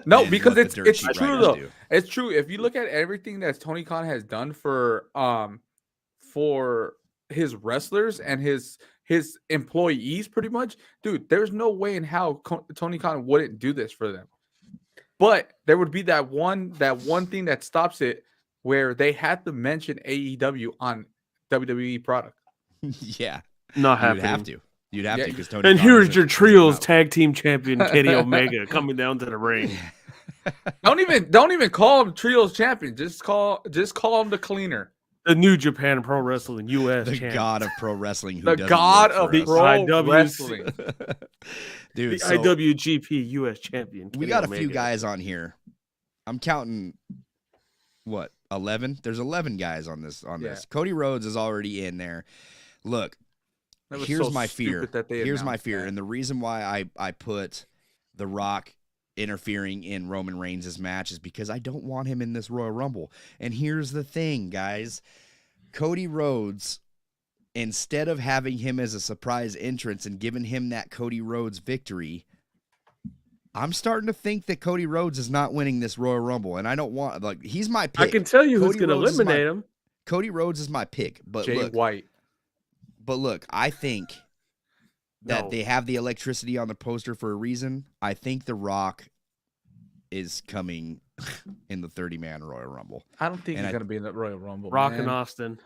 No, than because what the it's dirt sheet true writers though. do. It's true. If you look at everything that Tony Khan has done for his wrestlers and his employees, pretty much, dude, there's no way in how Tony Khan wouldn't do this for them. But there would be that one thing that stops it, where they had to mention AEW on WWE product. Yeah, Not you'd happening. have to. You'd have Yeah. to because Tony. And Khan here's isn't- your isn't trios about- tag team champion Kenny Omega coming down to the ring. Don't even call him trios champion. Just call him the cleaner. The New Japan Pro Wrestling US the champ. god of pro wrestling. Who The doesn't god work of for us. pro IWC. wrestling. Dude. The So IWGP US champion. we Kenny got a Omega. few guys on here. I'm counting. What 11? There's 11 guys on this. Yeah. Cody Rhodes is already in there. Look, That was here's so my fear. stupid that they Here's my announced fear, that. and the reason why I put The Rock interfering in Roman Reigns' match is because I don't want him in this Royal Rumble. And here's the thing, guys. Cody Rhodes, instead of having him as a surprise entrance and giving him that Cody Rhodes victory, I'm starting to think that Cody Rhodes is not winning this Royal Rumble. And I don't want, like, he's my pick. I can tell you who's Cody going to Rhodes is eliminate him. Cody Rhodes is my pick. But Jay White. look, I think that No. they have the electricity on the poster for a reason. I think The Rock is coming in the 30-man Royal Rumble. I don't think And he's I- gonna be in the Royal Rumble. Rock man. and Austin.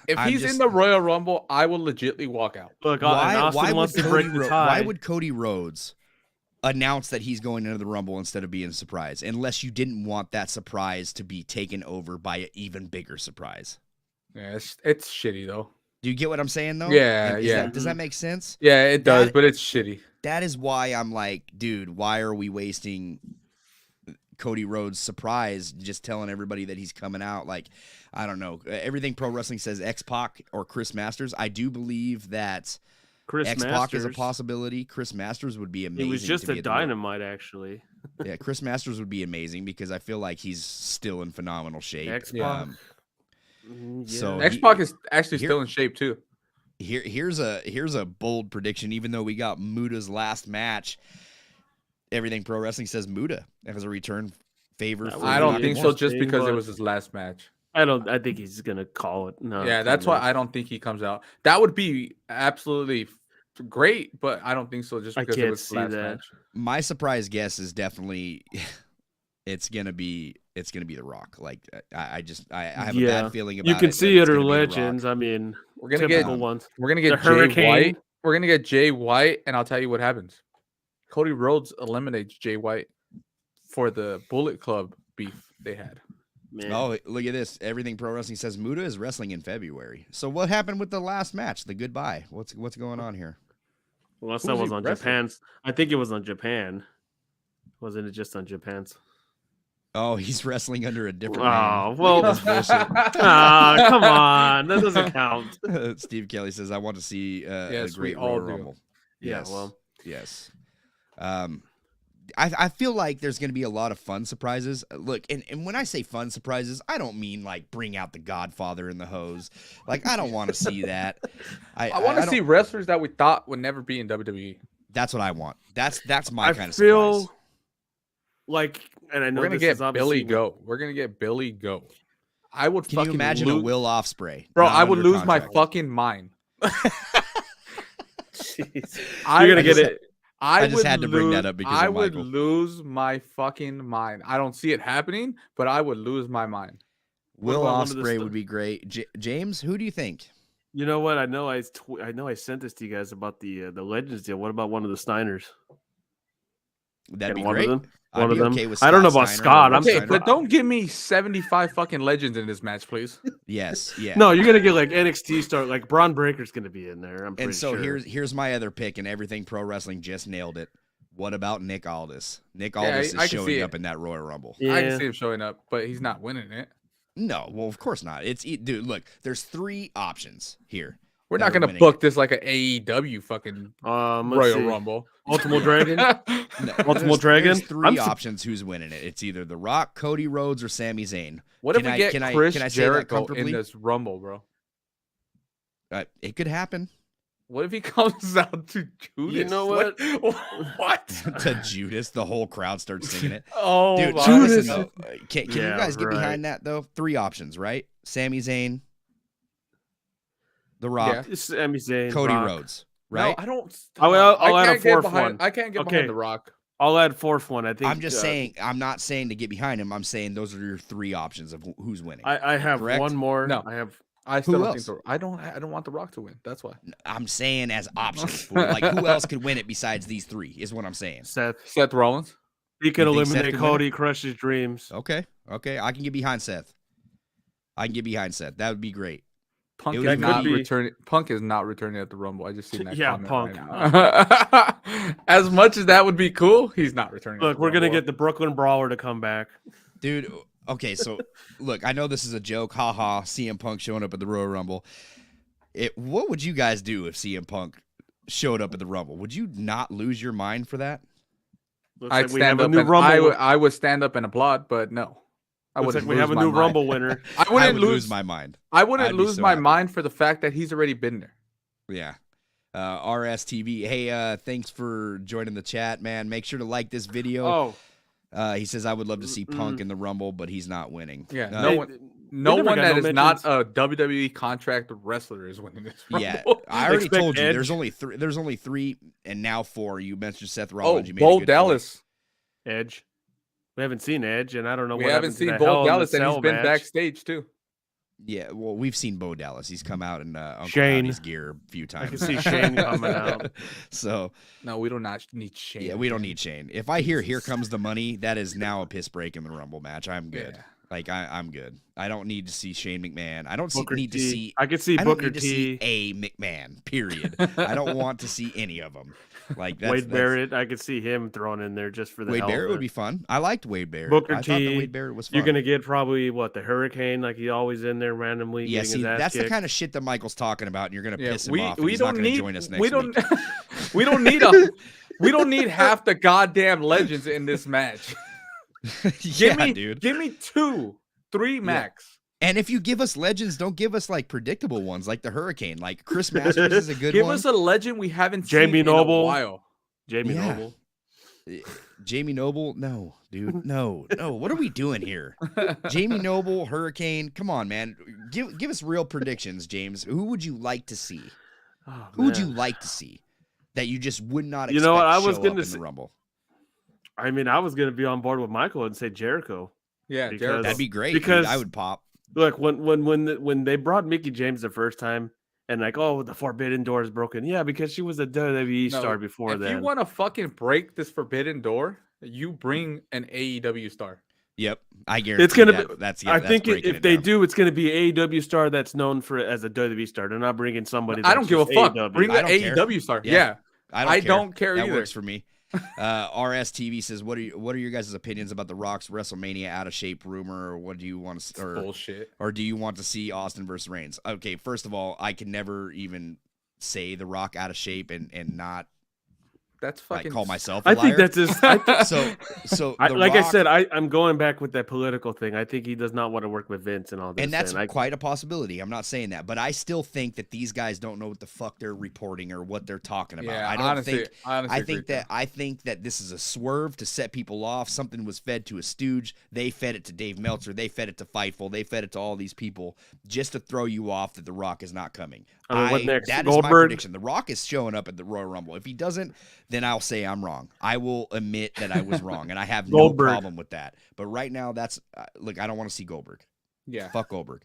If I'm he's just- in the Royal Rumble, I will legitly walk out. Look, and Austin wants to break the tie. Why would Cody Rhodes announce that he's going into the Rumble instead of being a surprise, unless you didn't want that surprise to be taken over by an even bigger surprise? Yeah, it's shitty though. Do you get what I'm saying, though? Yeah, Is yeah. does that make sense? Yeah, it does, That- but it's shitty. That is why I'm like, dude, why are we wasting Cody Rhodes' surprise just telling everybody that he's coming out? Like, I don't know. Everything pro wrestling says X-Pac or Chris Masters. I do believe that Chris X-Pac is a Masters. possibility. Chris Masters would be amazing. He was just to be a at the Royal- Dynamite, actually. Yeah, Chris Masters would be amazing because I feel like he's still in phenomenal shape. X-Pac. So- Yeah. He- X-Pac is actually here- still in shape too. Here's a bold prediction. Even though we got Muta's last match, everything pro wrestling says Muta as a return favor. I for would I don't not think be so, just interesting, because it but- was his last match. I think he's gonna call it. No. Yeah, that's why I don't think he comes out. That would be absolutely great, but I don't think so, just I because it can't was his see last that. match. My surprise guess is definitely it's gonna be The Rock. Like I have a Yeah. bad feeling about You it. can that see it's it or gonna be The Rock. legends. I mean, We're gonna typical get ones. we're gonna The get Jay Hurricane. White. We're gonna get Jay White, and I'll tell you what happens. Cody Rhodes eliminates Jay White for the Bullet Club beef they had. Man. Oh, look at this. Everything pro wrestling says Muta is wrestling in February. So what happened with the last match? The goodbye. What's going on here? Unless Who's that he was on wrestling? Japan's. I think it was on Japan. Wasn't it just on Japan's? Oh, he's wrestling under a different Oh, name. well. That's bullshit. Ah, come on. That doesn't count. Steve Kelly says, I want to see a Yes, we great all Royal do. Rumble. Yeah, Yes. well. Yes. I feel like there's going to be a lot of fun surprises. Look, and when I say fun surprises, I don't mean like bring out the Godfather and the hose. Like, I don't want to see that. I want to don't- see wrestlers that we thought would never be in WWE. That's what I want. That's my I kind of feel surprise. like, and I know We're gonna this get is obviously Billy Go. We're gonna get Billy Go. I would Can you fucking imagine lose, a Will Ospreay? bro. not I would under lose my contract? fucking mind. Jeez. I You're gonna would- get it. I just would had to bring that lose- up because I of would Michael. lose my fucking mind. I don't see it happening, but I would lose my mind. Will about one of the Ospreay stu- would be great. James, who do you think? You know what? I know I sent this to you guys about the Legends deal. What about one of the Steiners? That'd be one great. of them. I'd One be of them. okay with I don't know Scott about Steiner Scott. or I'm Will Okay, Steiner. but don't give me 75 fucking legends in this match, please. Yes, yeah. No, you're gonna get like NXT star, like Braun Breaker's gonna be in there. I'm pretty And so sure. here's my other pick, and everything pro wrestling just nailed it. What about Nick Aldis? Nick Yeah, Aldis I is can see showing it. up in that Royal Rumble. Yeah. I can see him showing up, but he's not winning it. No, well, of course not. Dude, look, there's three options here. We're that not are gonna winning book this like an AEW fucking Let's Royal see. Rumble. Ultimate Dragon. No, Ultimate Dragon? There's 3 I'm su- options who's winning it. It's either The Rock, Cody Rhodes, or Sami Zayn. What if Can we I- get can I- Chris can I say that Jericho comfortably? in this Rumble, bro? It could happen. What if he comes out to Judas? You know what? What? To Judas, the whole crowd starts singing it. Oh, Dude, my Judas. God. Though, can you Yeah, guys get right. behind that though? 3 options, right? Sami Zayn, The Rock, Yeah. Sami Zayn, Cody Rock. Rhodes, right? No, I don't. I'll add a can't get fourth behind- one. I can't get Okay. behind The Rock. I'll add fourth one. I think. I'm just saying. I'm not saying to get behind him. I'm saying those are your 3 options of who's winning. I have Correct? one more. No. I still Who don't else? think I don't want The Rock to win. That's why. I'm saying as options. Fool. Like who else could win it besides these 3? Is what I'm saying. Seth Rollins. He could You think Seth eliminate could win Cody, crush his dreams. Okay. I can get behind Seth. That would be great. Punk It is would not be- returning. Punk is not returning at the Rumble. I just seen that. Yeah, comment Punk. right now. As much as that would be cool, he's not returning. Look, at the we're gonna Rumble. get the Brooklyn Brawler to come back. Dude, okay, so look, I know this is a joke. Haha, CM Punk showing up at the Royal Rumble. What would you guys do if CM Punk showed up at the Rumble? Would you not lose your mind for that? Looks I'd like we stand have a up new and Rumble. I would stand up and applaud, but no, I Looks wouldn't. like we have a lose my new mind. Rumble winner. I I wouldn't would lose lose my mind. I wouldn't I'd be lose so my happy. mind for the fact that he's already been there. Yeah. RSTV. Hey, thanks for joining the chat, man. Make sure to like this video. Oh, He says I would love to see Punk in the Rumble, but he's not winning. Yeah, Uh, no never one got that no is not mentions. a WWE contract wrestler is winning this Rumble. Yeah, I already Expect told you. Edge. There's only 3. There's only 3, and now 4. You mentioned Seth Oh, Rollins. You made a Bo good Dallas. Edge. We haven't seen Edge, and I don't know We what haven't happened to seen that Bo Hell in the Dallas, and he's Cell been match. backstage too. Point. Yeah, well, we've seen Bo Dallas. He's come out in Uncle Shane. Howdy's gear a few times. I can see Shane coming out. So No, we do not need Shane. yeah, we don't need Shane. If I hear "Here Comes the Money," that is now a piss break in the Rumble match. I'm good. Yeah. Like I'm good. I don't need to see Shane McMahon. I don't Booker need to T. see. I could see I don't Booker need to see T. a McMahon. Period. I don't want to see any of them. Like Wade Barrett. I could see him thrown in there just for the Wade hell of Barrett it. would be fun. I liked Wade Barrett. Booker I thought T, that Wade Barrett was fun. You're gonna get probably the Hurricane, like he always in there randomly. Yeah, getting see, his ass that's the kicked. kind of shit that Michael's talking about, and you're gonna Yeah, piss him off. And we he's don't not gonna need join us next we don't week. we don't need we don't need half the goddamn legends in this match. Yeah, dude. Give me 2, 3 max. And if you give us legends, don't give us like predictable ones like the Hurricane. Like Chris Masters is a good Give one. us a legend we haven't Jamie seen Noble. in a while. Jamie Yeah. Noble. Jamie Noble? No, dude. No. What are we doing here? Jamie Noble, Hurricane. Come on, man. Give us real predictions, James. Who would you like to see? Oh, Who would you man. like to see that you just would not You expect know what? to I was show gonna up in say- the Rumble? I mean, I was gonna be on board with Michael and say Jericho. Yeah, Because- Jericho. That'd be great. Because- dude. I would pop. Look, when they brought Mickey James the first time, and like, oh, the Forbidden Door is broken. Yeah, because she was a WWE No, star before if that. you want to fucking break this forbidden door, you bring an AEW star. Yep, I guarantee It's gonna that, be. That's I that's think breaking if it they down. do, it's going to be AEW star that's known for as a WWE star. They're not bringing somebody. I don't give a that's fuck. just Bring AEW. the I don't care. AEW star. Yeah. Yeah. I don't care that either. works for me. RSTV says, "What are your guys' opinions about the Rock's WrestleMania out of shape rumor, or what do you want to, Bullshit. or do you want to see Austin versus Reigns?" Okay, first of all, I can never even say the Rock out of shape and not That's like fucking. call myself. A I think liar. that's his. I think, so. I, The like I Rock- said, I'm going back with that political thing. I think he does not want to work with Vince and all this. and that's I, quite a possibility. I'm not saying that, but I still think that these guys don't know what the fuck they're reporting or what they're talking about. Yeah, I don't honestly, think. honestly I agree think with that I think that this is a swerve to set people off. Something was fed to a stooge. They fed it to Dave Meltzer. They fed it to Fightful. They fed it to all these people just to throw you off that The Rock is not coming. I mean, what next? That is my Goldberg? prediction. The Rock is showing up at the Royal Rumble. If he doesn't, then I'll say I'm wrong. I will admit that I was wrong, and I have no Goldberg. problem with that. But right now, that's look. I don't want to see Goldberg. Yeah. Fuck Goldberg.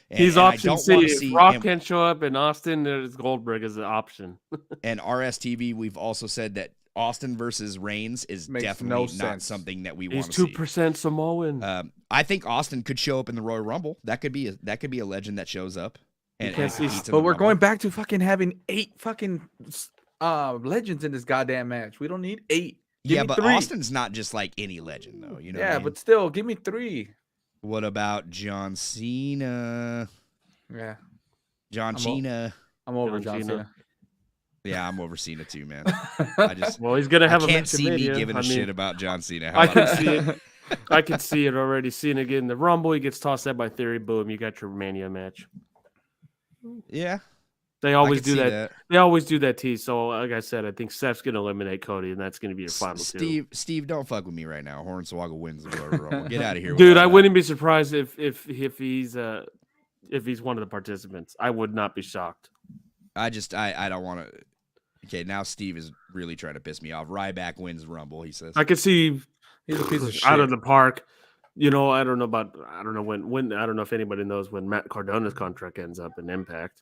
And, he's and I option don't C. wanna If see Rock him- can't show up in Austin, there's Goldberg as an option. And RSTV, we've also said that Austin versus Reigns is Makes definitely no not sense. something that we He's want to see. 2% Samoan. I think Austin could show up in the Royal Rumble. That could be a legend that shows up. And can't see- competes in But the we're Rumble. going back to fucking having 8 fucking legends in this goddamn match. We don't need 8. Give Yeah, me but 3. Austin's not just like any legend, though. You know. what I Yeah, mean? but still, give me 3. What about John Cena? Yeah, John I'm Cena. I'm over John John Cena. Cena. Yeah, I'm over Cena too, man. I just Well, he's gonna have I a can't match see at me Mania. giving a I mean, shit about John Cena. How I about can that? see it. I can see it already. Cena getting the Rumble. He gets tossed out by Theory. Boom, you got your Mania match. Yeah. They always could do see that. They always do that tease. So, like I said, I think Seth's going to eliminate Cody, and that's going to be your final two. Steve, don't fuck with me right now. Hornswoggle wins the Royal Rumble. Get out of here, dude. I wouldn't be surprised if he's one of the participants. I would not be shocked. I don't want to. Okay, now Steve is really trying to piss me off. Ryback wins the Rumble. He says I could see he's a piece of shit. out of the park. You know, I don't know when. I don't know if anybody knows when Matt Cardona's contract ends up in Impact.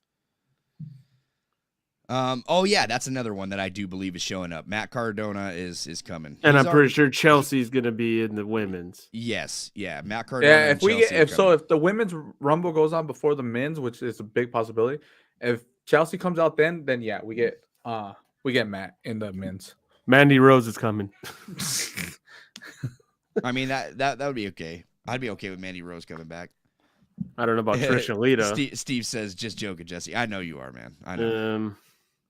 Oh yeah, that's another one that I do believe is showing up. Matt Cardona is coming, and I'm pretty sure Chelsea's going to be in the women's. Yes, yeah, Matt Cardona. Yeah, if the women's Rumble goes on before the men's, which is a big possibility, if Chelsea comes out then yeah, we get Matt in the men's. Mandy Rose is coming. I mean that would be okay. I'd be okay with Mandy Rose coming back. I don't know about Trish and Lita. Steve says, just joking, Jesse. I know you are, man. I know.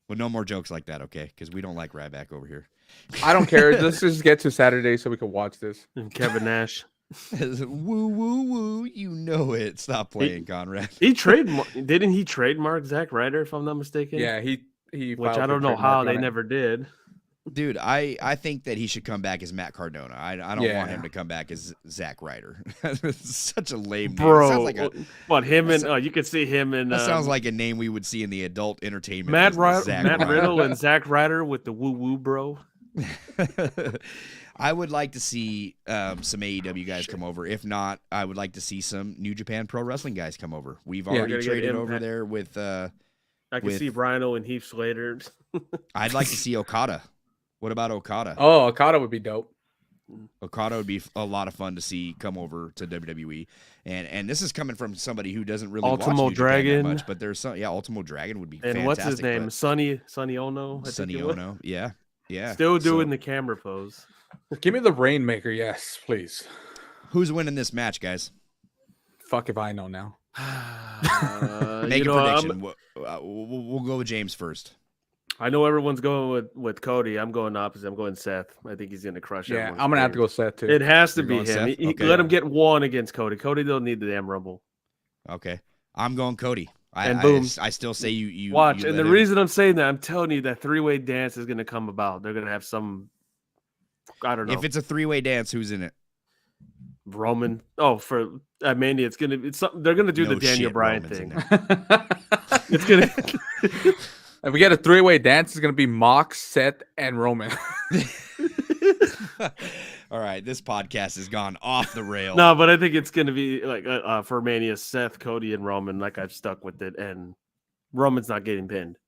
Well, no more jokes like that, okay? Because we don't like Ryback over here. I don't care. Let's just get to Saturday so we can watch this. And Kevin Nash. Woo, woo, woo. You know it. Stop playing, Conrad. Didn't he trademark Zack Ryder, if I'm not mistaken? Yeah, he which I don't know how they never did. Dude, I think that he should come back as Matt Cardona. I don't want him to come back as Zack Ryder. Such a lame name. Bro, like you could see him in... That sounds like a name we would see in the adult entertainment Matt business, Riddle and Zack Ryder with the woo-woo, bro. I would like to see some AEW guys come over. If not, I would like to see some New Japan Pro Wrestling guys come over. We've already traded over there with... I can see Rhino and Heath Slater. I'd like to see Okada. What about Okada? Oh, Okada would be dope. Okada would be a lot of fun to see come over to WWE, and this is coming from somebody who doesn't really Ultimo watch New Dragon Japan that much. But there's some, Ultimo Dragon would be. And fantastic, what's his name? Sonny Ono. Sonny Ono. Yeah. Still doing the camera pose. Give me the Rainmaker, yes, please. Who's winning this match, guys? Fuck if I know now. Make a prediction. We'll go with James first. I know everyone's going with Cody. I'm going opposite. I'm going Seth. I think he's going to crush it. Yeah, I'm going to have to go Seth, too. It has to be him. Let him get one against Cody. Cody don't need the damn Rumble. Okay. I'm going Cody. Boom. I still say you watch. You and the reason I'm saying that, I'm telling you that three-way dance is going to come about. They're going to have some, I don't know. If it's a three-way dance, who's in it? Roman. Oh, for Mania, they're going to do the Daniel Bryan thing. It's going to... If we get a three-way dance, it's going to be Mox, Seth, and Roman. All right, this podcast has gone off the rail. No, but I think it's going to be like for Mania, Seth, Cody, and Roman. Like I've stuck with it, and Roman's not getting pinned,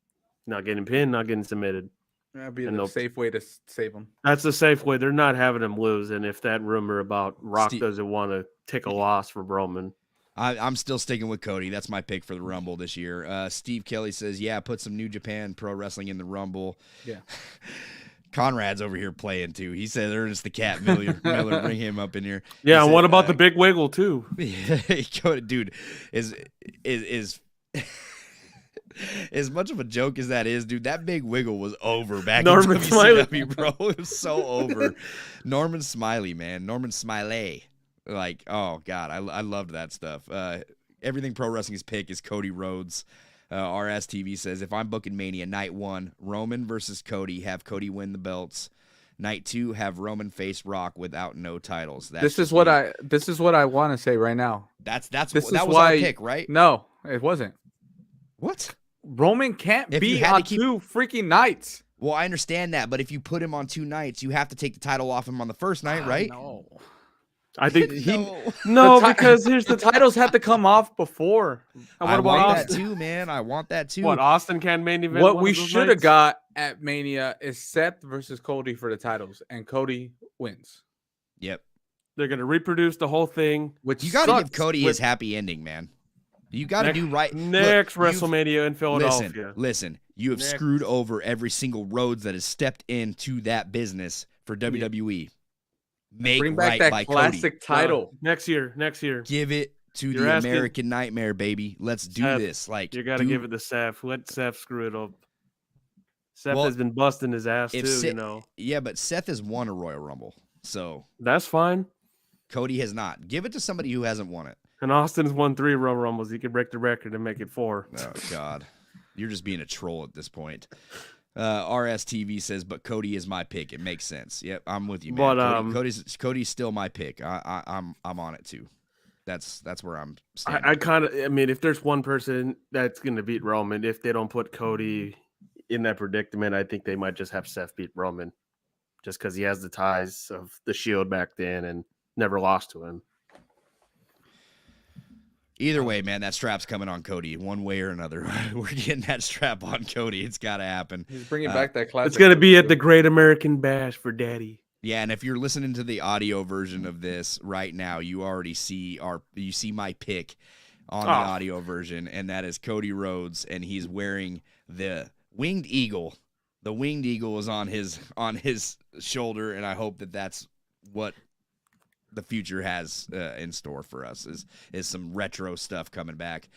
not getting submitted. That'd be the safe way to save him. That's the safe way. They're not having him lose. And if that rumor about Rock doesn't want to take a loss for Roman. I'm still sticking with Cody. That's my pick for the Rumble this year. Steve Kelly says, yeah, put some New Japan Pro Wrestling in the Rumble. Yeah. Conrad's over here playing, too. He said, Ernest the Cat Miller, bring him up in here. Yeah, and what about the Big Wiggle, too? Dude, is as much of a joke as that is, dude, that Big Wiggle was over back in WCW, bro. It was so over. Norman Smiley, man. Norman Smiley. Like, oh, God, I loved that stuff. Everything Pro Wrestling's pick is Cody Rhodes. RSTV says, if I'm booking Mania, night 1, Roman versus Cody, have Cody win the belts. Night 2, have Roman face Rock without no titles. This is what I want to say right now. That was our pick, right? No, it wasn't. What? Roman can't be on 2 freaking nights. Well, I understand that, but if you put him on 2 nights, you have to take the title off him on the first night, right? No. I think because here's the titles have to come off before. I want that too, man. I want that too. What, Austin can main event? What we should have got at Mania is Seth versus Cody for the titles, and Cody wins. Yep. They're gonna reproduce the whole thing. Which you gotta give Cody his happy ending, man. You gotta do right next WrestleMania in Philadelphia. Listen, you have screwed over every single Rhodes that has stepped into that business for WWE. Bring back that classic title next year. Give it to the American Nightmare, baby. Let's do this. Like you got to give it to Seth. Let Seth screw it up. Seth has been busting his ass too, Yeah, but Seth has won a Royal Rumble, so that's fine. Cody has not. Give it to somebody who hasn't won it. And Austin's won 3 Royal Rumbles. He could break the record and make it 4. Oh God. You're just being a troll at this point. RSTV says, but Cody is my pick. It makes sense. Yep, I'm with you, man. But Cody's still my pick. I'm on it too. That's where I'm standing. I mean, if there's one person that's going to beat Roman, if they don't put Cody in that predicament, I think they might just have Seth beat Roman, just because he has the ties of the Shield back then and never lost to him. Either way, man, that strap's coming on Cody one way or another. We're getting that strap on Cody. It's got to happen. He's bringing back that classic. It's going to be at the Great American Bash for Daddy. Yeah, and if you're listening to the audio version of this right now, you already see my pick on the audio version, and that is Cody Rhodes, and he's wearing the winged eagle. The winged eagle is on his shoulder, and I hope that that's what the future has in store for us is some retro stuff coming back.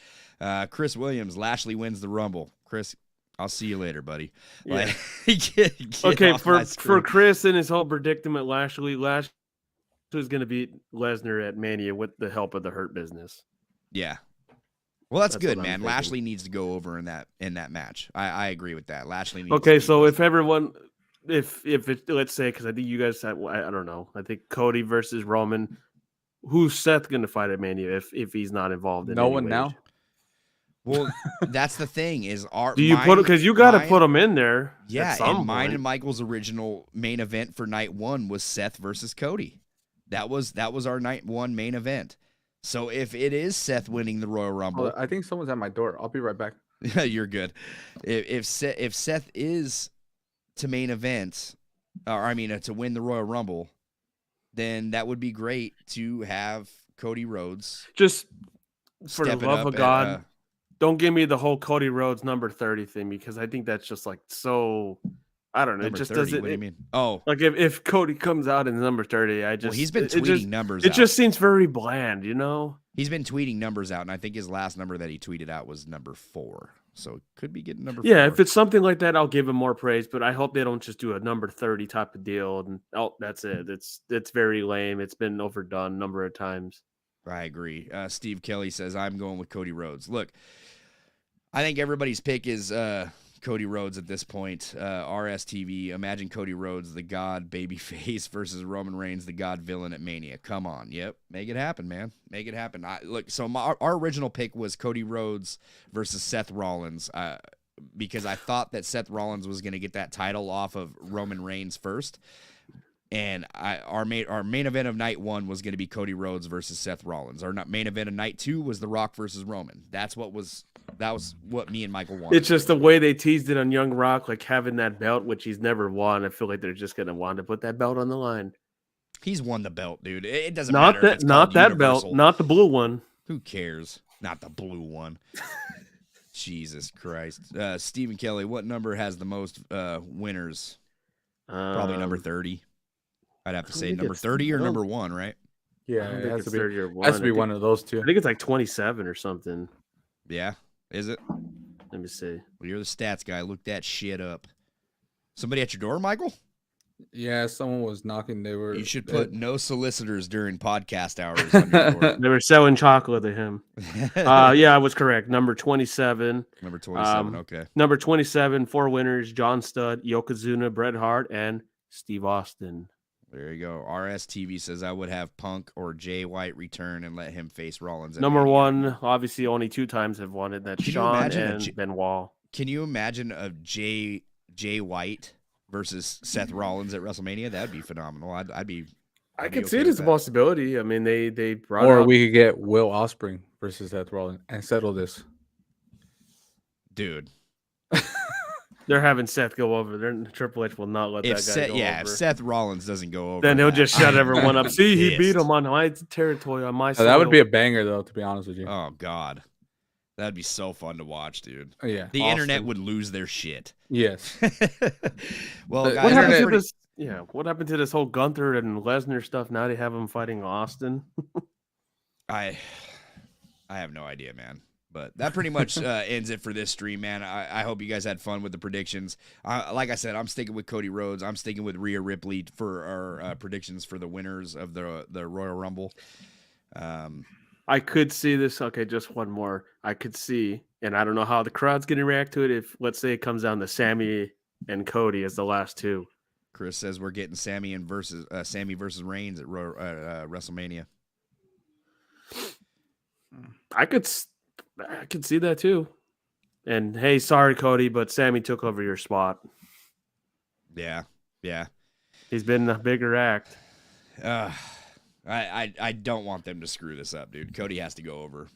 Chris Williams, Lashley wins the Rumble. Chris, I'll see you later, buddy. Yeah. Get okay, off my for screen. Chris and his whole predicament, Lashley's going to beat Lesnar at Mania with the help of the Hurt Business. Yeah. Well, that's good, what I'm man. thinking. Lashley needs to go over in that match. I agree with that. Lashley needs Okay, to so beat if everyone, if it, let's say, because I think you guys said, I don't know, I think Cody versus Roman, who's Seth going to fight at Mania if he's not involved in No any one way? now. Well, that's the thing is Do you put because you got to put them in there? Yeah, at some and mine point. and Michael's original main event for night one was Seth versus Cody. That was our night one main event. So if it is Seth winning the Royal Rumble, I think someone's at my door. I'll be right back. you're good. If Seth is to main event, to win the Royal Rumble, then that would be great to have Cody Rhodes. Just for the step it love up of God, don't give me the whole Cody Rhodes number 30 thing, because I think that's just like so. I don't know. Number It just 30, doesn't. What do you mean? Oh, Like if Cody comes out in number 30, he's been tweeting numbers. It out. just seems very bland, you know. He's been tweeting numbers out, and I think his last number that he tweeted out was number 4. So it could be getting number 4. Yeah, if it's something like that, I'll give him more praise. But I hope they don't just do a number 30 type of deal. And that's it. It's very lame. It's been overdone a number of times. I agree. Steve Kelly says I'm going with Cody Rhodes. Look, I think everybody's pick is Cody Rhodes at this point. RSTV, imagine Cody Rhodes, the God babyface, versus Roman Reigns, the God villain at Mania. Come on. Yep. Make it happen, man. Make it happen. Our original pick was Cody Rhodes versus Seth Rollins because I thought that Seth Rollins was going to get that title off of Roman Reigns first. And our main event of night one was going to be Cody Rhodes versus Seth Rollins. Our main event of night 2 was The Rock versus Roman. That was what me and Michael wanted. It's just the way they teased it on Young Rock, like having that belt, which he's never won. I feel like they're just going to want to put that belt on the line. He's won the belt, dude. It doesn't matter. Not that belt, not the blue one. Who cares? Not the blue one. Jesus Christ. Stephen Kelly, what number has the most winners? Probably number 30. I'd have to say number 30 or number 1, right? Yeah, I don't it think has it's to be. 30 or 1. Has to be one of those two. I think it's like 27 or something. Yeah, is it? Let me see. Well, you're the stats guy. Look that shit up. Somebody at your door, Michael? Yeah, someone was knocking. You should put no solicitors during podcast hours on your door. They were selling chocolate to him. Yeah, I was correct. Number 27. Number 27, okay. Number 27, 4 winners: John Studd, Yokozuna, Bret Hart, and Steve Austin. There you go. RSTV says I would have Punk or Jay White return and let him face Rollins. Number 1, obviously only 2 times have won it. That's Shawn and Benoit. Can you imagine a Jay White versus Seth Rollins at WrestleMania? That'd be phenomenal. I could see it as a possibility. I mean, they brought or out... we could get Will Ospreay versus Seth Rollins and settle this. Dude. They're having Seth go over. Triple H will not let that guy go over. If Seth Rollins doesn't go over, then he'll just shut everyone up. See, he beat him on my territory, on my side. That would be a banger, though, to be honest with you. Oh, God. That'd be so fun to watch, dude. Oh, yeah. The internet would lose their shit. Yes. Well, What What guys, happened to this? Yeah, what happened to this whole Gunther and Lesnar stuff? Now they have him fighting Austin. I have no idea, man. But that pretty much ends it for this stream, man. I hope you guys had fun with the predictions. Like I said, I'm sticking with Cody Rhodes. I'm sticking with Rhea Ripley for our predictions for the winners of the Royal Rumble. I could see this. Okay, just one more. I could see And I don't know how the crowd's going to react to it if, let's say, it comes down to Sammy and Cody as the last two. Chris says we're getting Sammy versus Reigns at WrestleMania. I could see that too. And hey, sorry, Cody, but Sammy took over your spot. Yeah. He's been a bigger act. I don't want them to screw this up, dude. Cody has to go over.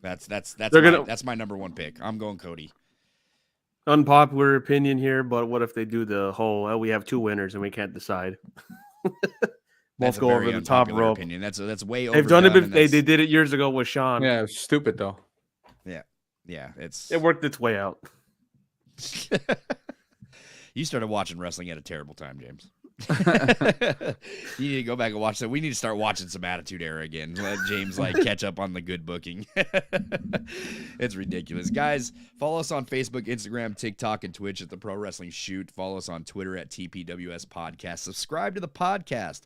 That's my number one pick. I'm going Cody. Unpopular opinion here, but what if they do the whole, we have two winners and we can't decide? Both go over the top rope. Opinion. That's way over. They've done it. They did it years ago with Sean. Yeah, it's stupid though. Yeah, it worked its way out. You started watching wrestling at a terrible time, James. You need to go back and watch that. We need to start watching some Attitude Era again. Let James catch up on the good booking. It's ridiculous. Guys, follow us on Facebook, Instagram, TikTok, and Twitch at The Pro Wrestling Shoot. Follow us on Twitter at TPWS Podcast. Subscribe to the podcast.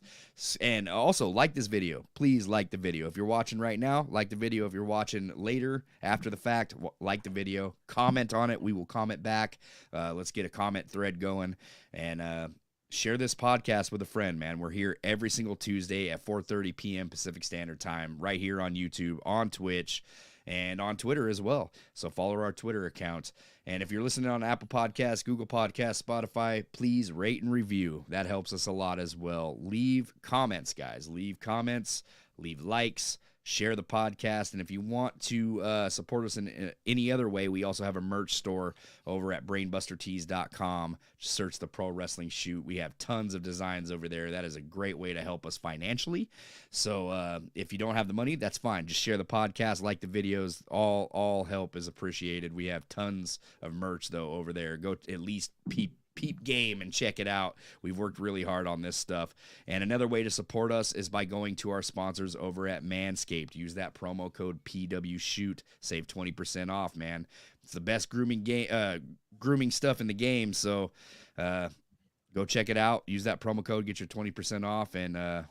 And also like this video. Please like the video. If you're watching right now, like the video. If you're watching later, after the fact, like the video. Comment on it. We will comment back. Let's get a comment thread going. And share this podcast with a friend, man. We're here every single Tuesday at 4:30 p.m. Pacific Standard Time, right here on YouTube, on Twitch, and on Twitter as well. So follow our Twitter account. And if you're listening on Apple Podcasts, Google Podcasts, Spotify, please rate and review. That helps us a lot as well. Leave comments, guys. Leave comments, leave likes, share the podcast. And if you want to support us in any other way, we also have a merch store over at brainbustertees.com. Just search The Pro Wrestling Shoot. We have tons of designs over there. That is a great way to help us financially. So if you don't have the money, that's fine. Just share the podcast, like the videos. All help is appreciated. We have tons of merch, though, over there. Go at least peep game and check it out. We've worked really hard on this stuff. And another way to support us is by going to our sponsors over at Manscaped. Use that promo code PWShoot. Save 20% off, man. It's the best grooming stuff in the game. So go check it out. Use that promo code. Get your 20% off. And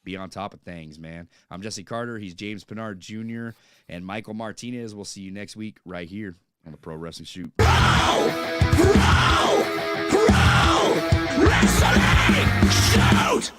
be on top of things, man. I'm Jesse Carter. He's James Pinard Jr. and Michael Martinez. We'll see you next week right here on The Pro Wrestling Shoot. Pro Wrestling Shoot!